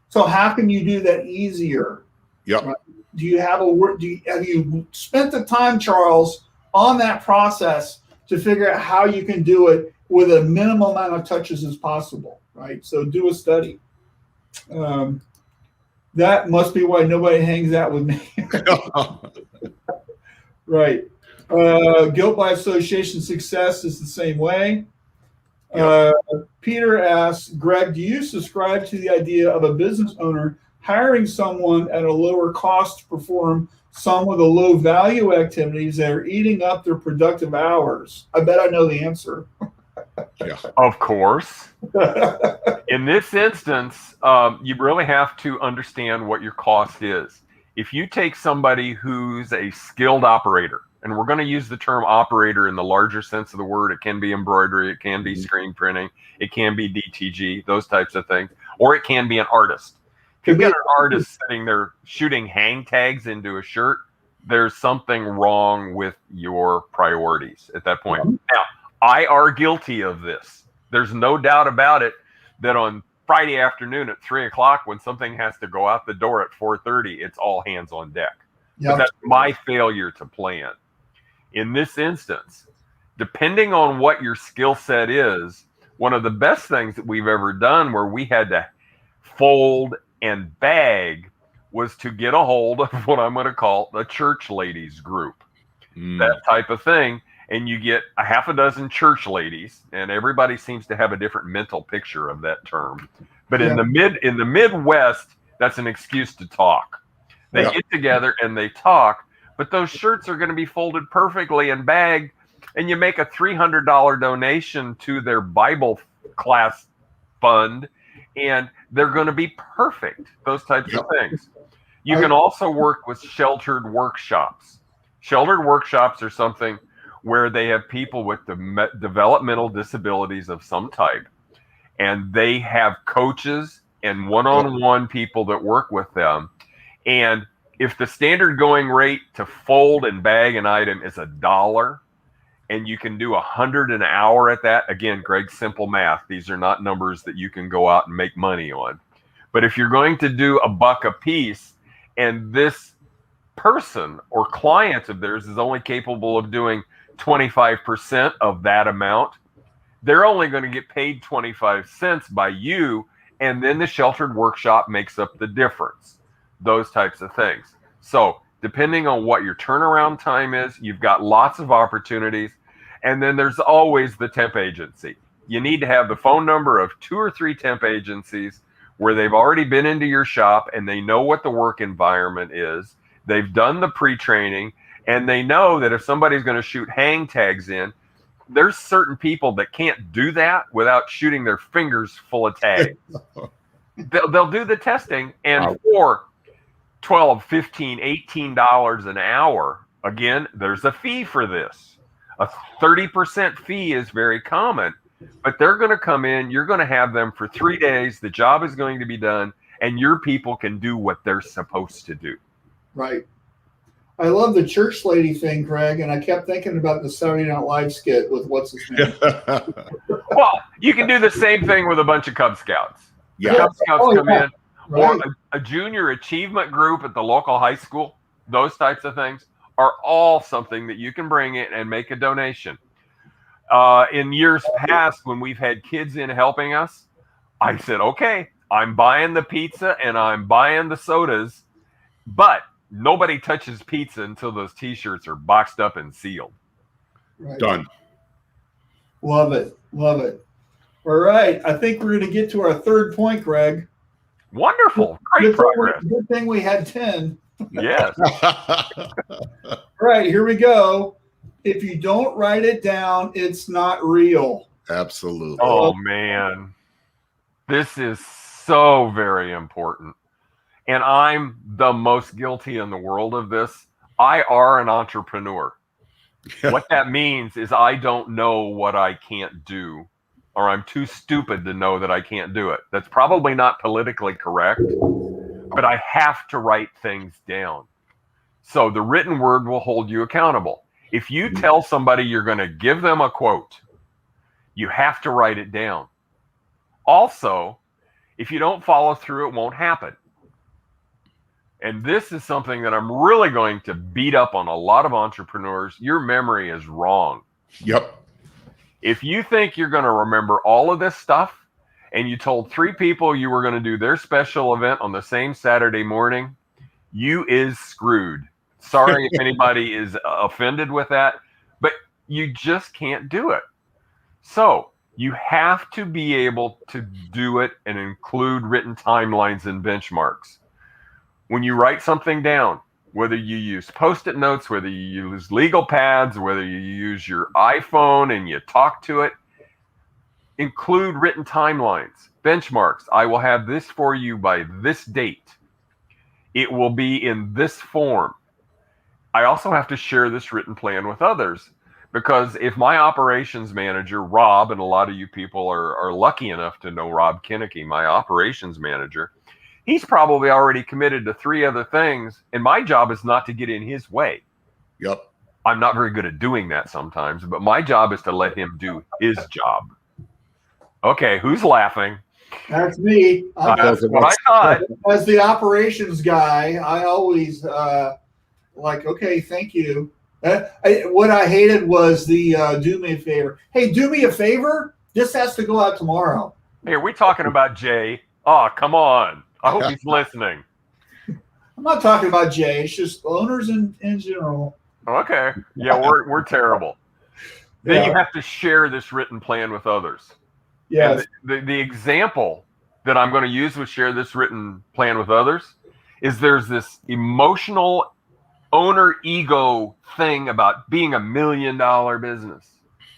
A: So how can you do that easier?
B: Yep.
A: Right? Do you have have you spent the time, Charles, on that process to figure out how you can do it with a minimal amount of touches as possible? Right. So do a study. That must be why nobody hangs out with me. Right. Guilt by association success is the same way.
B: Yep.
A: Peter asks, Greg, do you subscribe to the idea of a business owner hiring someone at a lower cost to perform some of the low value activities that are eating up their productive hours? I bet I know the answer.
B: Yeah.
C: Of course. In this instance, you really have to understand what your cost is. If you take somebody who's a skilled operator, and we're going to use the term operator in the larger sense of the word, it can be embroidery, it can be screen printing, it can be DTG, those types of things, or it can be an artist. If you've got an artist sitting there shooting hang tags into a shirt, there's something wrong with your priorities at that point. Now, I are guilty of this. There's no doubt about it that on Friday afternoon at 3 o'clock, when something has to go out the door at 4:30, it's all hands on deck. But that's my failure to plan. In this instance, depending on what your skill set is, one of the best things that we've ever done where we had to fold and bag was to get a hold of what I'm going to call the church ladies group. That type of thing. And you get a half a dozen church ladies, and everybody seems to have a different mental picture of that term. But in the Midwest, that's an excuse to talk. They get together and they talk, but those shirts are going to be folded perfectly and bagged, and you make a $300 donation to their Bible class fund, and they're going to be perfect. Those types of things. You can also work with sheltered workshops. Sheltered workshops are something where they have people with developmental disabilities of some type, and they have coaches and one-on-one people that work with them. And if the standard going rate to fold and bag an item is $1, and you can do 100 an hour at that, again, Greg, simple math. These are not numbers that you can go out and make money on. But if you're going to do $1 a piece, and this person or client of theirs is only capable of doing 25% of that amount, they're only going to get paid 25 cents by you, and then the sheltered workshop makes up the difference. Those types of things. So depending on what your turnaround time is, you've got lots of opportunities. And then there's always the temp agency. You need to have the phone number of 2 or 3 temp agencies where they've already been into your shop and they know what the work environment is. They've done the pre-training, and they know that if somebody's going to shoot hang tags in, there's certain people that can't do that without shooting their fingers full of tags. They'll do the testing, and for $12, $15, $18 an hour, again, there's a fee for this. A 30% fee is very common, but they're going to come in, you're going to have them for 3 days, the job is going to be done, and your people can do what they're supposed to do.
A: Right. I love the church lady thing, Greg, and I kept thinking about the Saturday Night Live skit with what's his name.
C: Well, you can do the same thing with a bunch of Cub Scouts.
B: Yeah.
C: Cub Scouts come in,
A: right.
C: or a junior achievement group at the local high school. Those types of things are all something that you can bring in and make a donation. In years past, when we've had kids in helping us, I said, okay, I'm buying the pizza and I'm buying the sodas, but nobody touches pizza until those T-shirts are boxed up and sealed.
A: Right.
B: Done.
A: Love it. Love it. All right. I think we're going to get to our third point, Greg.
C: Wonderful. Great progress.
A: Good thing we had 10.
C: Yes.
A: All right. Here we go. if you don't write it down, it's not real.
B: Absolutely.
C: Oh man, this is so very important. And I'm the most guilty in the world of this. I are an entrepreneur. What that means is I don't know what I can't do, or I'm too stupid to know that I can't do it. That's probably not politically correct, but I have to write things down. So the written word will hold you accountable. If you tell somebody you're going to give them a quote, you have to write it down. Also, if you don't follow through, it won't happen. And this is something that I'm really going to beat up on a lot of entrepreneurs. Your memory is wrong.
B: Yep.
C: If you think you're going to remember all of this stuff and you told 3 people you were going to do their special event on the same Saturday morning, you is screwed. Sorry if anybody is offended with that, but you just can't do it. So you have to be able to do it and include written timelines and benchmarks. When you write something down, whether you use Post-it notes, whether you use legal pads, whether you use your iPhone and you talk to it, include written timelines, benchmarks. I will have this for you by this date. It will be in this form. I also have to share this written plan with others, because if my operations manager, Rob, and a lot of you people are lucky enough to know Rob Kinnicky, my operations manager, he's probably already committed to 3 other things, and my job is not to get in his way.
B: Yep.
C: I'm not very good at doing that sometimes, but my job is to let him do his job. Okay, who's laughing?
A: That's me.
C: That's what I thought.
A: As the operations guy, I always okay, thank you. What I hated was the do me a favor. Hey, do me a favor? This has to go out tomorrow.
C: Hey, are we talking about Jay? Oh, come on. I hope he's listening.
A: I'm not talking about Jay. It's just owners in general.
C: Okay. Yeah, we're terrible. Then you have to share this written plan with others.
A: Yes.
C: The example that I'm going to use with share this written plan with others is there's this emotional owner ego thing about being $1 million business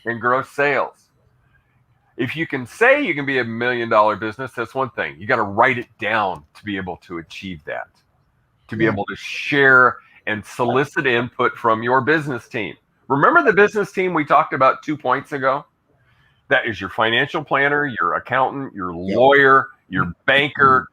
C: and gross sales. If you can say you can be $1 million business, that's one thing. You got to write it down to be able to achieve that, to be able to share and solicit input from your business team. Remember the business team we talked about 2 points ago? That is your financial planner, your accountant, your lawyer, your banker,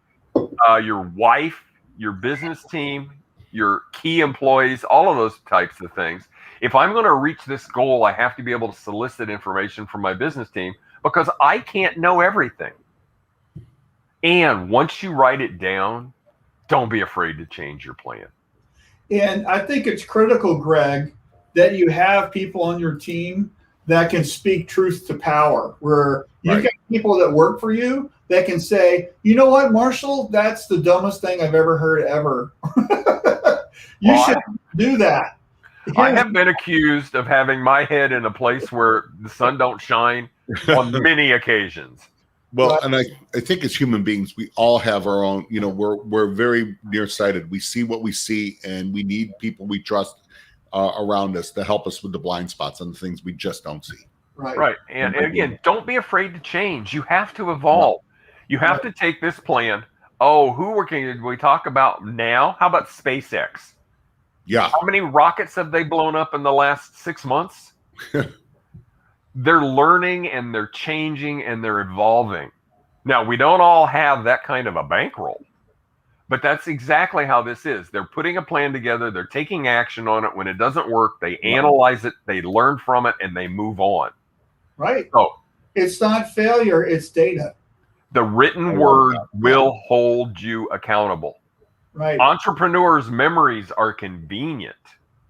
C: your wife, your business team, your key employees, all of those types of things. If I'm going to reach this goal, I have to be able to solicit information from my business team, because I can't know everything. And once you write it down, don't be afraid to change your plan.
A: And I think it's critical, Greg, that you have people on your team that can speak truth to power, where you get people that work for you that can say, you know what, Marshall, that's the dumbest thing I've ever heard ever. You should do that.
C: I have been accused of having my head in a place where the sun don't shine on many occasions.
B: Well, and I think as human beings, we all have our own, we're very nearsighted. We see what we see, and we need people we trust around us to help us with the blind spots and the things we just don't see.
C: Right. And again, don't be afraid to change. You have to evolve. You have to take this plan. Oh, who did we talk about now? How about SpaceX?
B: Yeah.
C: How many rockets have they blown up in the last 6 months? They're learning and they're changing and they're evolving. Now, we don't all have that kind of a bankroll, but that's exactly how this is. They're putting a plan together. They're taking action on it. When it doesn't work, they analyze it, they learn from it, and they move on.
A: Right.
C: So
A: it's not failure, it's data.
C: The written word will hold you accountable.
A: Right.
C: Entrepreneurs' memories are convenient.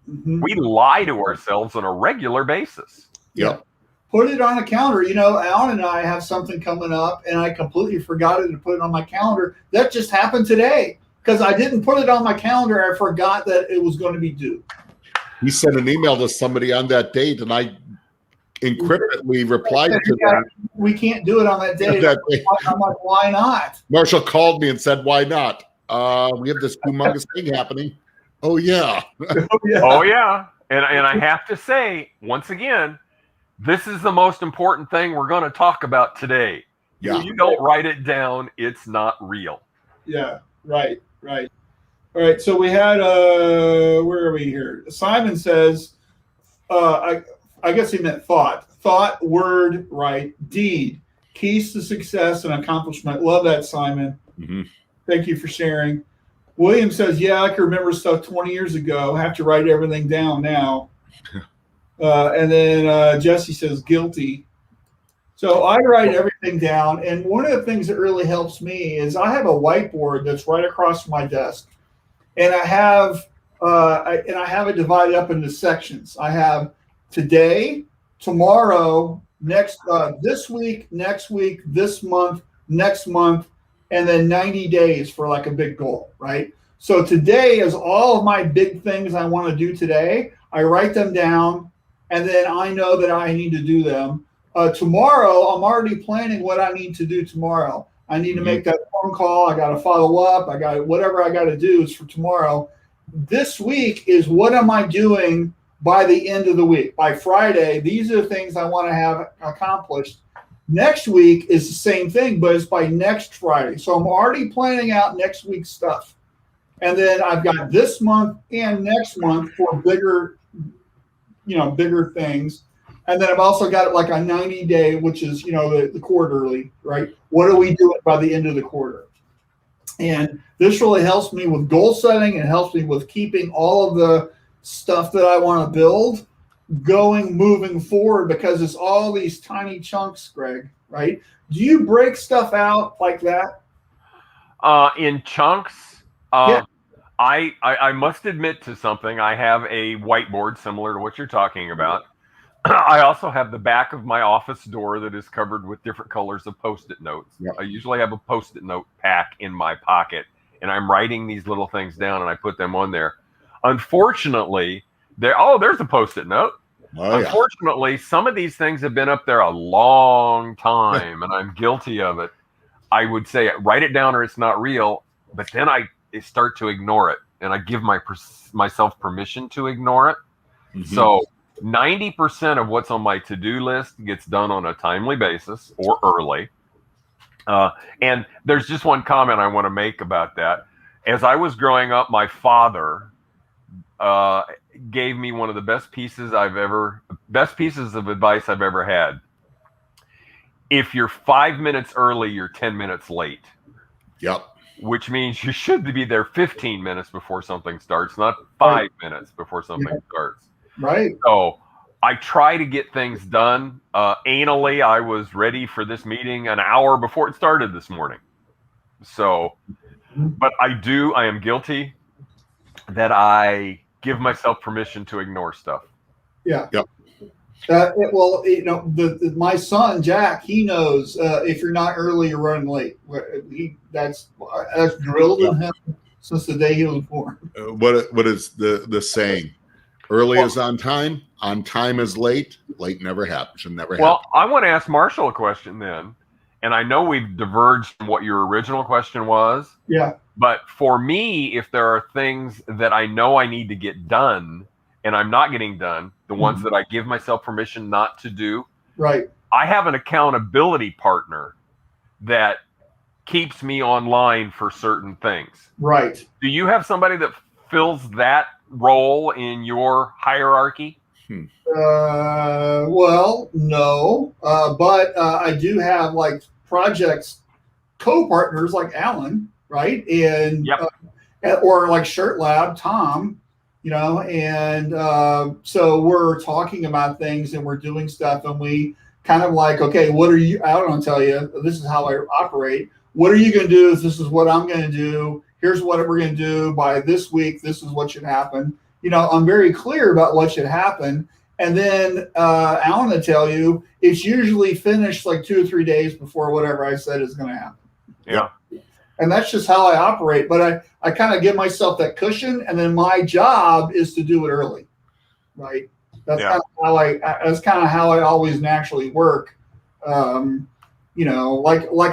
A: Mm-hmm.
C: We lie to ourselves on a regular basis.
B: Yep.
A: Put it on a calendar. Alan and I have something coming up, and I completely forgot to put it on my calendar. That just happened today because I didn't put it on my calendar. I forgot that it was going to be due.
B: You sent an email to somebody on that date, and I encryptedly replied to that.
A: We can't do it on that day. I'm like, why not?
B: Marshall called me and said, why not? We have this humongous thing happening. Oh, yeah.
C: Oh, yeah. And I have to say, once again, this is the most important thing we're going to talk about today.
B: Yeah.
C: You don't write it down, it's not real.
A: Yeah, right. All right, so we had where are we here? Simon says, I guess he meant thought, word, right, deed, keys to success and accomplishment. Love that, Simon.
B: Mm-hmm.
A: Thank you for sharing. William says, yeah, I can remember stuff 20 years ago. I have to write everything down now. And then Jesse says, guilty. So I write everything down. And one of the things that really helps me is I have a whiteboard that's right across from my desk. And I have it divided up into sections. I have today, tomorrow, this week, next week, this month, next month, and then 90 days for like a big goal, right? So today is all of my big things I want to do today. I write them down, and then I know that I need to do them. Tomorrow, I'm already planning what I need to do tomorrow. I need to make that phone call. I got to follow up. Whatever I got to do is for tomorrow. This week is what am I doing by the end of the week? By Friday, these are the things I want to have accomplished. Next week is the same thing, but it's by next Friday. So I'm already planning out next week's stuff. And then I've got this month and next month for bigger things. And then I've also got it like a 90-day, which is, the quarterly, right? What are we doing by the end of the quarter? And this really helps me with goal setting. It helps me with keeping all of the stuff that I want to build moving forward, because it's all these tiny chunks, Greg, right? Do you break stuff out like that?
C: In chunks?
A: Yeah.
C: I must admit to something. I have a whiteboard similar to what you're talking about. I also have the back of my office door that is covered with different colors of Post-it notes.
B: Yep.
C: I usually have a Post-it note pack in my pocket, and I'm writing these little things down, and I put them on there. Unfortunately, there's a Post-it note.
B: Oh,
C: Unfortunately, some of these things have been up there a long time, and I'm guilty of it. I would say write it down or it's not real, but then I start to ignore it, and I give myself permission to ignore it. Mm-hmm. So 90% of what's on my to-do list gets done on a timely basis or early. And there's just one comment I want to make about that. As I was growing up, my father gave me one of the best pieces of advice I've ever had. If you're 5 minutes early, you're 10 minutes late.
B: Yep.
C: Which means you should be there 15 minutes before something starts, not 5 minutes before something starts.
A: Right.
C: So I try to get things done. Anally, I was ready for this meeting an hour before it started this morning. So, but I am guilty that I give myself permission to ignore stuff.
A: Yeah.
B: Yep.
A: My son Jack, he knows if you're not early, you're running late. That's drilled in him since the day he was born.
B: What is the saying? Early is on time is late never happens. Should never happen.
C: Well, I want to ask Marshall a question then, and I know we've diverged from what your original question was.
A: Yeah.
C: But for me, if there are things that I know I need to get done and I'm not getting done, the ones that I give myself permission not to do,
A: right?
C: I have an accountability partner that keeps me online for certain things.
A: Right.
C: Do you have somebody that fills that role in your hierarchy?
A: Well, no, but I do have like projects co-partners like Alan, right? And or like Shirt Lab, Tom, and so we're talking about things and we're doing stuff, and we kind of like, okay, what are you? I don't want to tell you. This is how I operate. What are you going to do? This is what I'm going to do. Here's what we're going to do by this week. This is what should happen. I'm very clear about what should happen. And then Alan will tell you it's usually finished like 2 or 3 days before whatever I said is going to happen.
C: Yeah.
A: And that's just how I operate. But I kind of give myself that cushion, and then my job is to do it early, right? That's kind of how I always naturally work. Like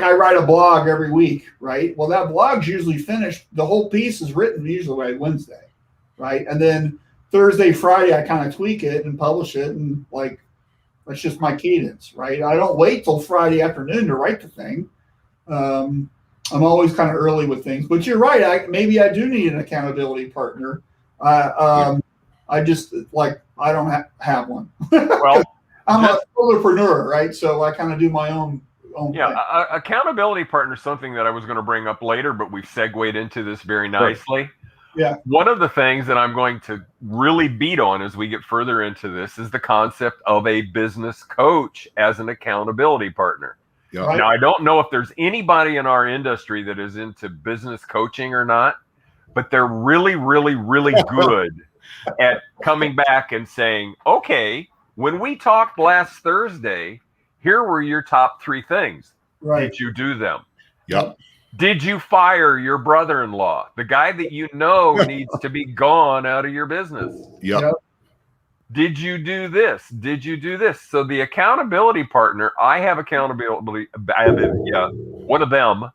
A: I write a blog every week, right? Well, that blog's usually finished. The whole piece is written usually by Wednesday, right? And then Thursday, Friday, I kind of tweak it and publish it, and like that's just my cadence, right? I don't wait till Friday afternoon to write the thing. I'm always kind of early with things, but you're right. Maybe I do need an accountability partner. I just like I don't have one.
C: Well,
A: I'm a solopreneur, right? So I kind of do my own.
C: Yeah, accountability partner is something that I was going to bring up later, but we've segued into this very nicely.
A: Right. Yeah.
C: One of the things that I'm going to really beat on as we get further into this is the concept of a business coach as an accountability partner.
B: Yeah.
A: Right.
C: Now, I don't know if there's anybody in our industry that is into business coaching or not, but they're really, really, really good at coming back and saying, okay, when we talked last Thursday, here were your top 3 things.
A: Right.
C: Did you do them?
B: Yep.
C: Did you fire your brother-in-law, the guy that you know needs to be gone out of your business?
B: Yep.
C: Did you do this? Did you do this? So the accountability partner, I have accountability. I have one of them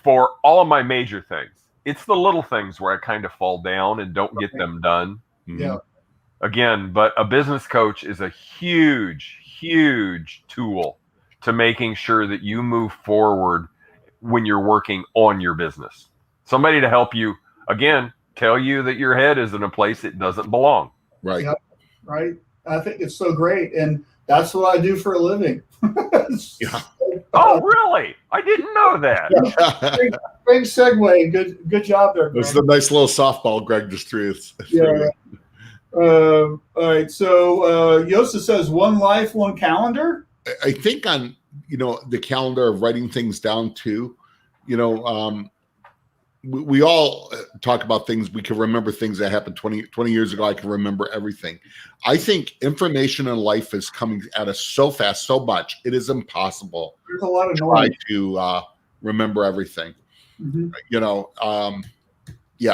C: for all of my major things. It's the little things where I kind of fall down and don't get them done.
A: Yeah.
C: Again, but a business coach is a huge, huge tool to making sure that you move forward when you're working on your business. Somebody to help you, again, tell you that your head is in a place it doesn't belong.
B: Right.
A: Yep. Right. I think it's so great. And that's what I do for a living.
B: Yeah.
C: Oh, really? I didn't know that.
A: Yeah. Great segue. Good job there, Greg.
B: This is a nice little softball Greg just threw.
A: Yeah. All right. So Yosa says 1 life, 1 calendar.
B: I think on, the calendar of writing things down too, we all talk about things. We can remember things that happened 20 years ago. I can remember everything. I think information in life is coming at us so fast, so much. It is impossible.
A: There's a lot of noise.
B: To remember everything.
A: Mm-hmm.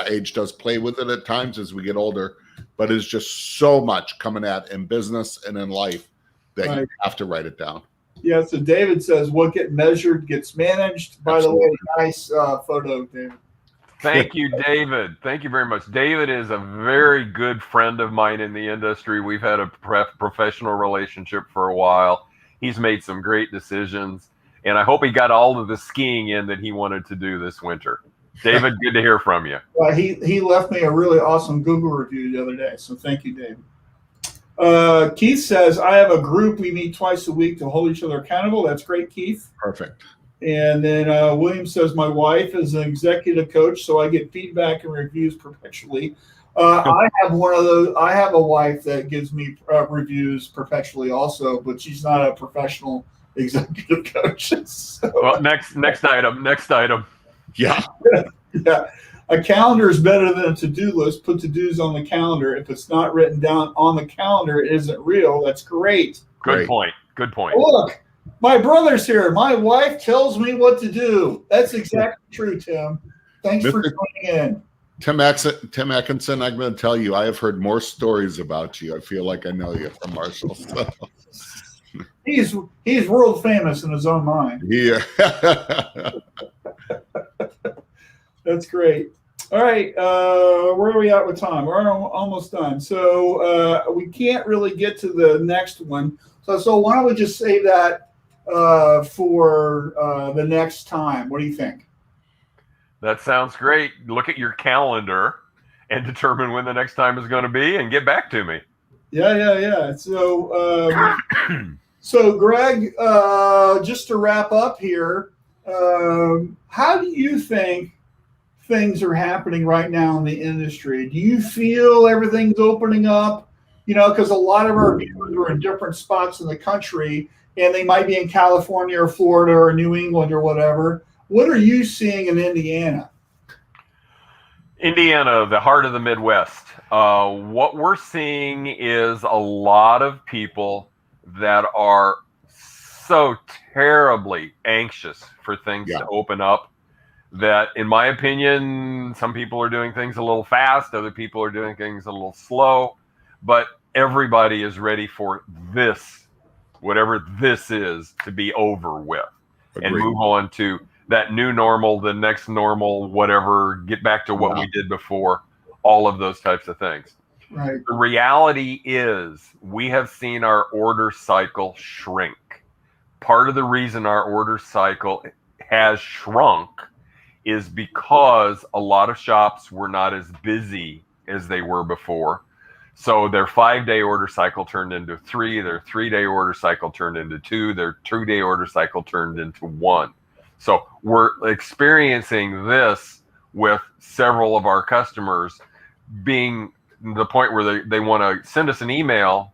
B: Age does play with it at times as we get older, but it's just so much coming at in business and in life that you have to write it down.
A: Yeah, so David says, what gets measured gets managed. By
B: Absolutely.
A: the way, nice photo, David.
C: Thank you, David. Thank you very much. David is a very good friend of mine in the industry. We've had a professional relationship for a while. He's made some great decisions, and I hope he got all of the skiing in that he wanted to do this winter. David, good to hear from you.
A: He left me a really awesome Google review the other day, so thank you, David. Keith says, I have a group. We meet twice a week to hold each other accountable. That's great, Keith.
B: Perfect.
A: And then William says, my wife is an executive coach, so I get feedback and reviews perpetually. I have one of those. I have a wife that gives me reviews perpetually also, but she's not a professional executive coach. So.
C: Well, next item.
B: Yeah.
A: Yeah. A calendar is better than a to-do list. Put to-dos on the calendar. If it's not written down on the calendar, it isn't real. That's great.
C: Good point.
A: Look, my brother's here. My wife tells me what to do. That's exactly true, Tim. Thanks for joining in.
B: Tim Atkinson, I'm going to tell you, I have heard more stories about you. I feel like I know you from Marshall. So.
A: He's world famous in his own mind.
B: Yeah.
A: That's great. All right, where are we at with time? We're almost done. So we can't really get to the next one. So why don't we just save that for the next time? What do you think?
C: That sounds great. Look at your calendar and determine when the next time is going to be and get back to me.
A: Yeah. So, so Greg, just to wrap up here, how do you think things are happening right now in the industry? Do you feel everything's opening up? Because a lot of our viewers are in different spots in the country, and they might be in California or Florida or New England or whatever. What are you seeing in Indiana?
C: Indiana, the heart of the Midwest. What we're seeing is a lot of people that are so terribly anxious for things to open up that, in my opinion, some people are doing things a little fast, other people are doing things a little slow, but everybody is ready for this, whatever this is, to be over with. Agreed. And move on to that new normal, the next normal, whatever, get back to what we did before, all of those types of things.
A: Right.
C: The reality is we have seen our order cycle shrink. Part of the reason our order cycle has shrunk is because a lot of shops were not as busy as they were before. So their 5-day order cycle turned into 3, their 3-day order cycle turned into 2, their 2-day order cycle turned into 1. So we're experiencing this with several of our customers being the point where they want to send us an email,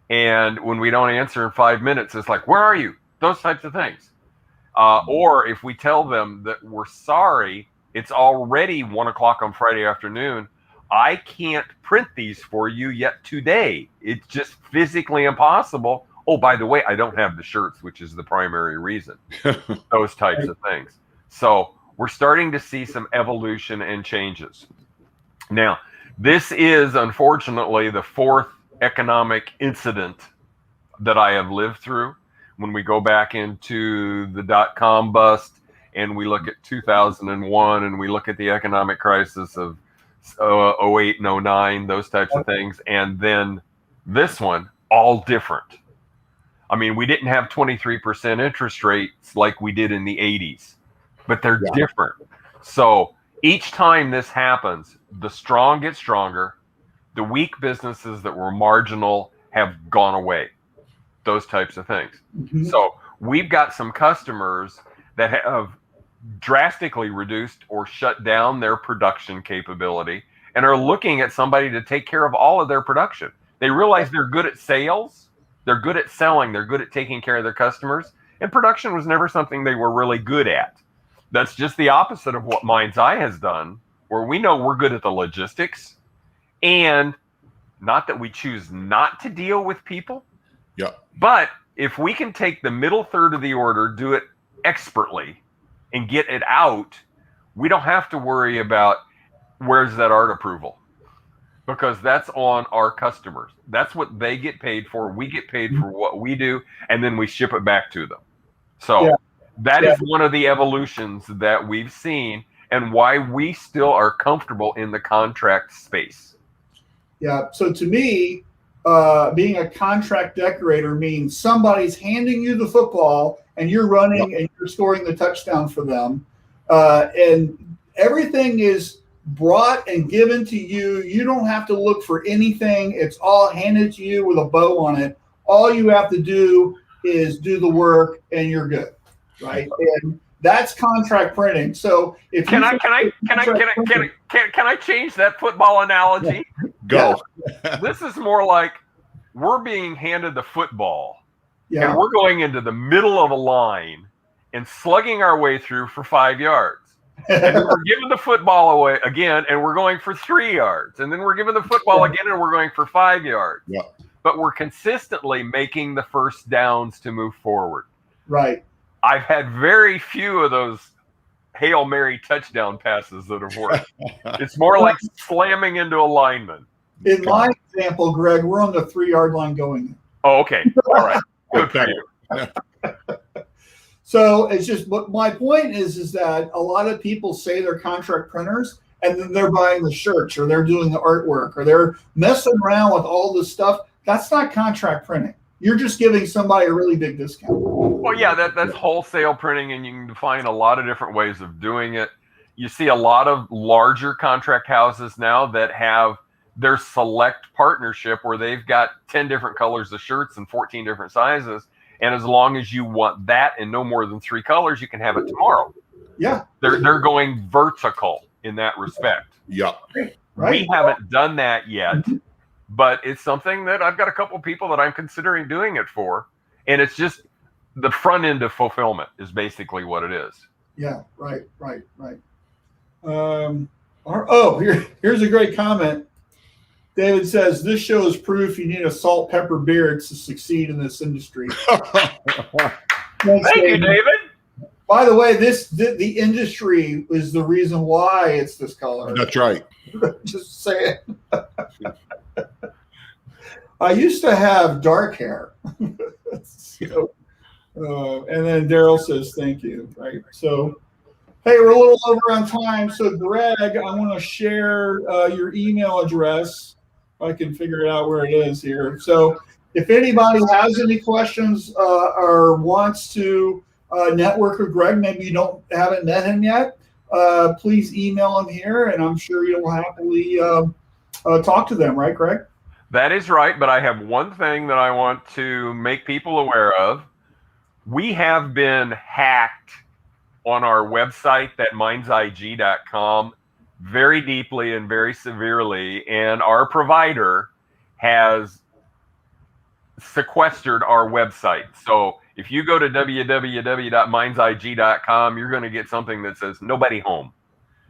C: and when we don't answer in 5 minutes, it's like, where are you? Those types of things. Or if we tell them that we're sorry, it's already 1 o'clock on Friday afternoon, I can't print these for you yet today. It's just physically impossible. Oh, by the way, I don't have the shirts, which is the primary reason. Those types of things. So we're starting to see some evolution and changes. Now, this is unfortunately the 4th economic incident that I have lived through. When we go back into the dot-com bust and we look at 2001 and we look at the economic crisis of 08 and 09, those types of things, and then this one, all different. I mean, we didn't have 23% interest rates like we did in the 80s, but they're different. So each time this happens, the strong get stronger. The weak businesses that were marginal have gone away. Those types of things. Mm-hmm. So we've got some customers that have drastically reduced or shut down their production capability and are looking at somebody to take care of all of their production. They realize they're good at sales, they're good at selling, they're good at taking care of their customers, and production was never something they were really good at. That's just the opposite of what Mind's Eye has done, where we know we're good at the logistics, and not that we choose not to deal with people.
B: Yeah.
C: But if we can take the middle third of the order, do it expertly, and get it out, we don't have to worry about where's that art approval, because that's on our customers. That's what they get paid for. We get paid for what we do, and then we ship it back to them. So that is one of the evolutions that we've seen and why we still are comfortable in the contract space.
A: Yeah. So to me, being a contract decorator means somebody's handing you the football and you're running and you're scoring the touchdown for them. And everything is brought and given to you. You don't have to look for anything. It's all handed to you with a bow on it. All you have to do is do the work and you're good. Right. And that's contract printing. So if
C: can I change that football analogy?
B: Go.
C: This is more like we're being handed the football and we're going into the middle of a line and slugging our way through for 5 yards. And then we're giving the football away again and we're going for 3 yards. And then we're giving the football again and we're going for 5 yards.
B: Yeah.
C: But we're consistently making the first downs to move forward.
A: Right.
C: I've had very few of those Hail Mary touchdown passes that have worked. It's more like slamming into a lineman.
A: In my example, Greg, we're on the 3-yard line going.
C: Oh, okay. All right. Good for you.
A: So it's just, but my point is that a lot of people say they're contract printers and then they're buying the shirts or they're doing the artwork or they're messing around with all this stuff. That's not contract printing. You're just giving somebody a really big discount.
C: Well, yeah, that's wholesale printing, and you can find a lot of different ways of doing it. You see a lot of larger contract houses now that have their select partnership where they've got 10 different colors of shirts and 14 different sizes. And as long as you want that and no more than 3 colors, you can have it tomorrow.
A: Yeah.
C: They're going vertical in that respect.
B: Yeah.
A: Right.
C: We haven't done that yet. But it's something that I've got a couple of people that I'm considering doing it for. And it's just the front end of fulfillment is basically what it is.
A: Yeah, right. Here's a great comment. David says, this shows proof you need a salt, pepper beard to succeed in this industry.
C: Thank you, David.
A: By the way, the industry is the reason why it's this color.
B: That's right.
A: Just saying. I used to have dark hair. So, and then Daryl says, thank you. Right. So, hey, we're a little over on time. So, Greg, I want to share your email address I can figure it out where it is here. So if anybody has any questions or wants to network with Greg, maybe you haven't met him yet, please email him here, and I'm sure you'll happily talk to them. Right, Greg?
C: That is right, but I have one thing that I want to make people aware of. We have been hacked on our website, that mindseig.com, very deeply and very severely, and our provider has sequestered our website. So if you go to www.mindseig.com, you're going to get something that says nobody home.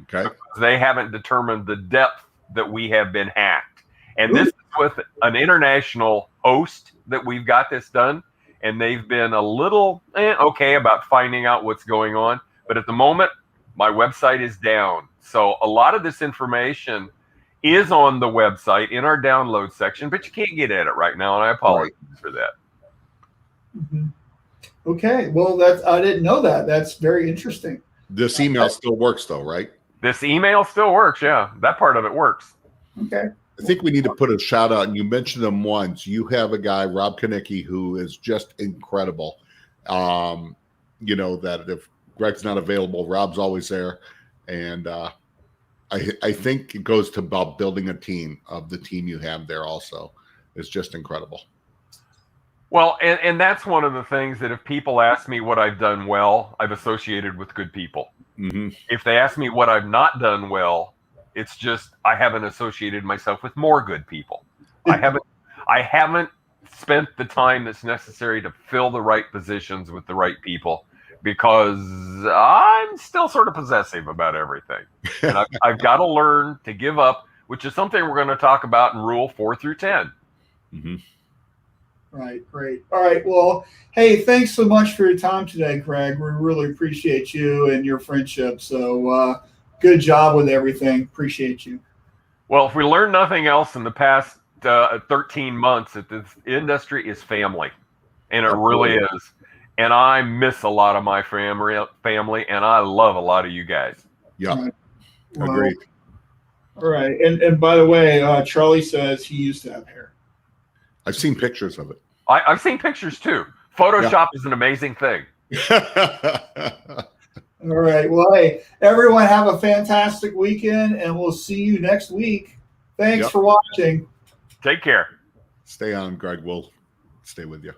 B: Okay.
C: They haven't determined the depth that we have been hacked. And this is with an international host that we've got this done. And they've been a little okay about finding out what's going on. But at the moment, my website is down. So a lot of this information is on the website in our download section, but you can't get at it right now. And I apologize for that.
A: Mm-hmm. Okay. Well, I didn't know that. That's very interesting.
B: This email still works though, right?
C: This email still works. Yeah. That part of it works.
A: Okay.
B: I think we need to put a shout out, and you mentioned him once. You have a guy, Rob Kanicki, who is just incredible. You know that if Greg's not available, Rob's always there. And I think it goes to about building a team of the team you have there also. It's just incredible.
C: Well, and that's one of the things that if people ask me what I've done well, I've associated with good people.
B: Mm-hmm.
C: If they ask me what I've not done well, it's just I haven't associated myself with more good people. I haven't spent the time that's necessary to fill the right positions with the right people, because I'm still sort of possessive about everything. And I've got to learn to give up, which is something we're going to talk about in Rule 4 through 10.
B: Mm-hmm.
A: Right. Great. All right. Well, hey, thanks so much for your time today, Greg. We really appreciate you and your friendship. So good job with everything. Appreciate you.
C: Well, if we learned nothing else in the past 13 months, that this industry is family, and it really is. And I miss a lot of my family, and I love a lot of you guys.
B: Yeah,
A: right. Well,
B: agreed.
A: All right. And by the way, Charlie says he used to have hair.
B: I've seen pictures of it.
C: I've seen pictures too. Photoshop is an amazing thing.
A: All right. Well, hey, everyone have a fantastic weekend, and we'll see you next week. Thanks for watching.
C: Take care.
B: Stay on, Greg. We'll stay with you.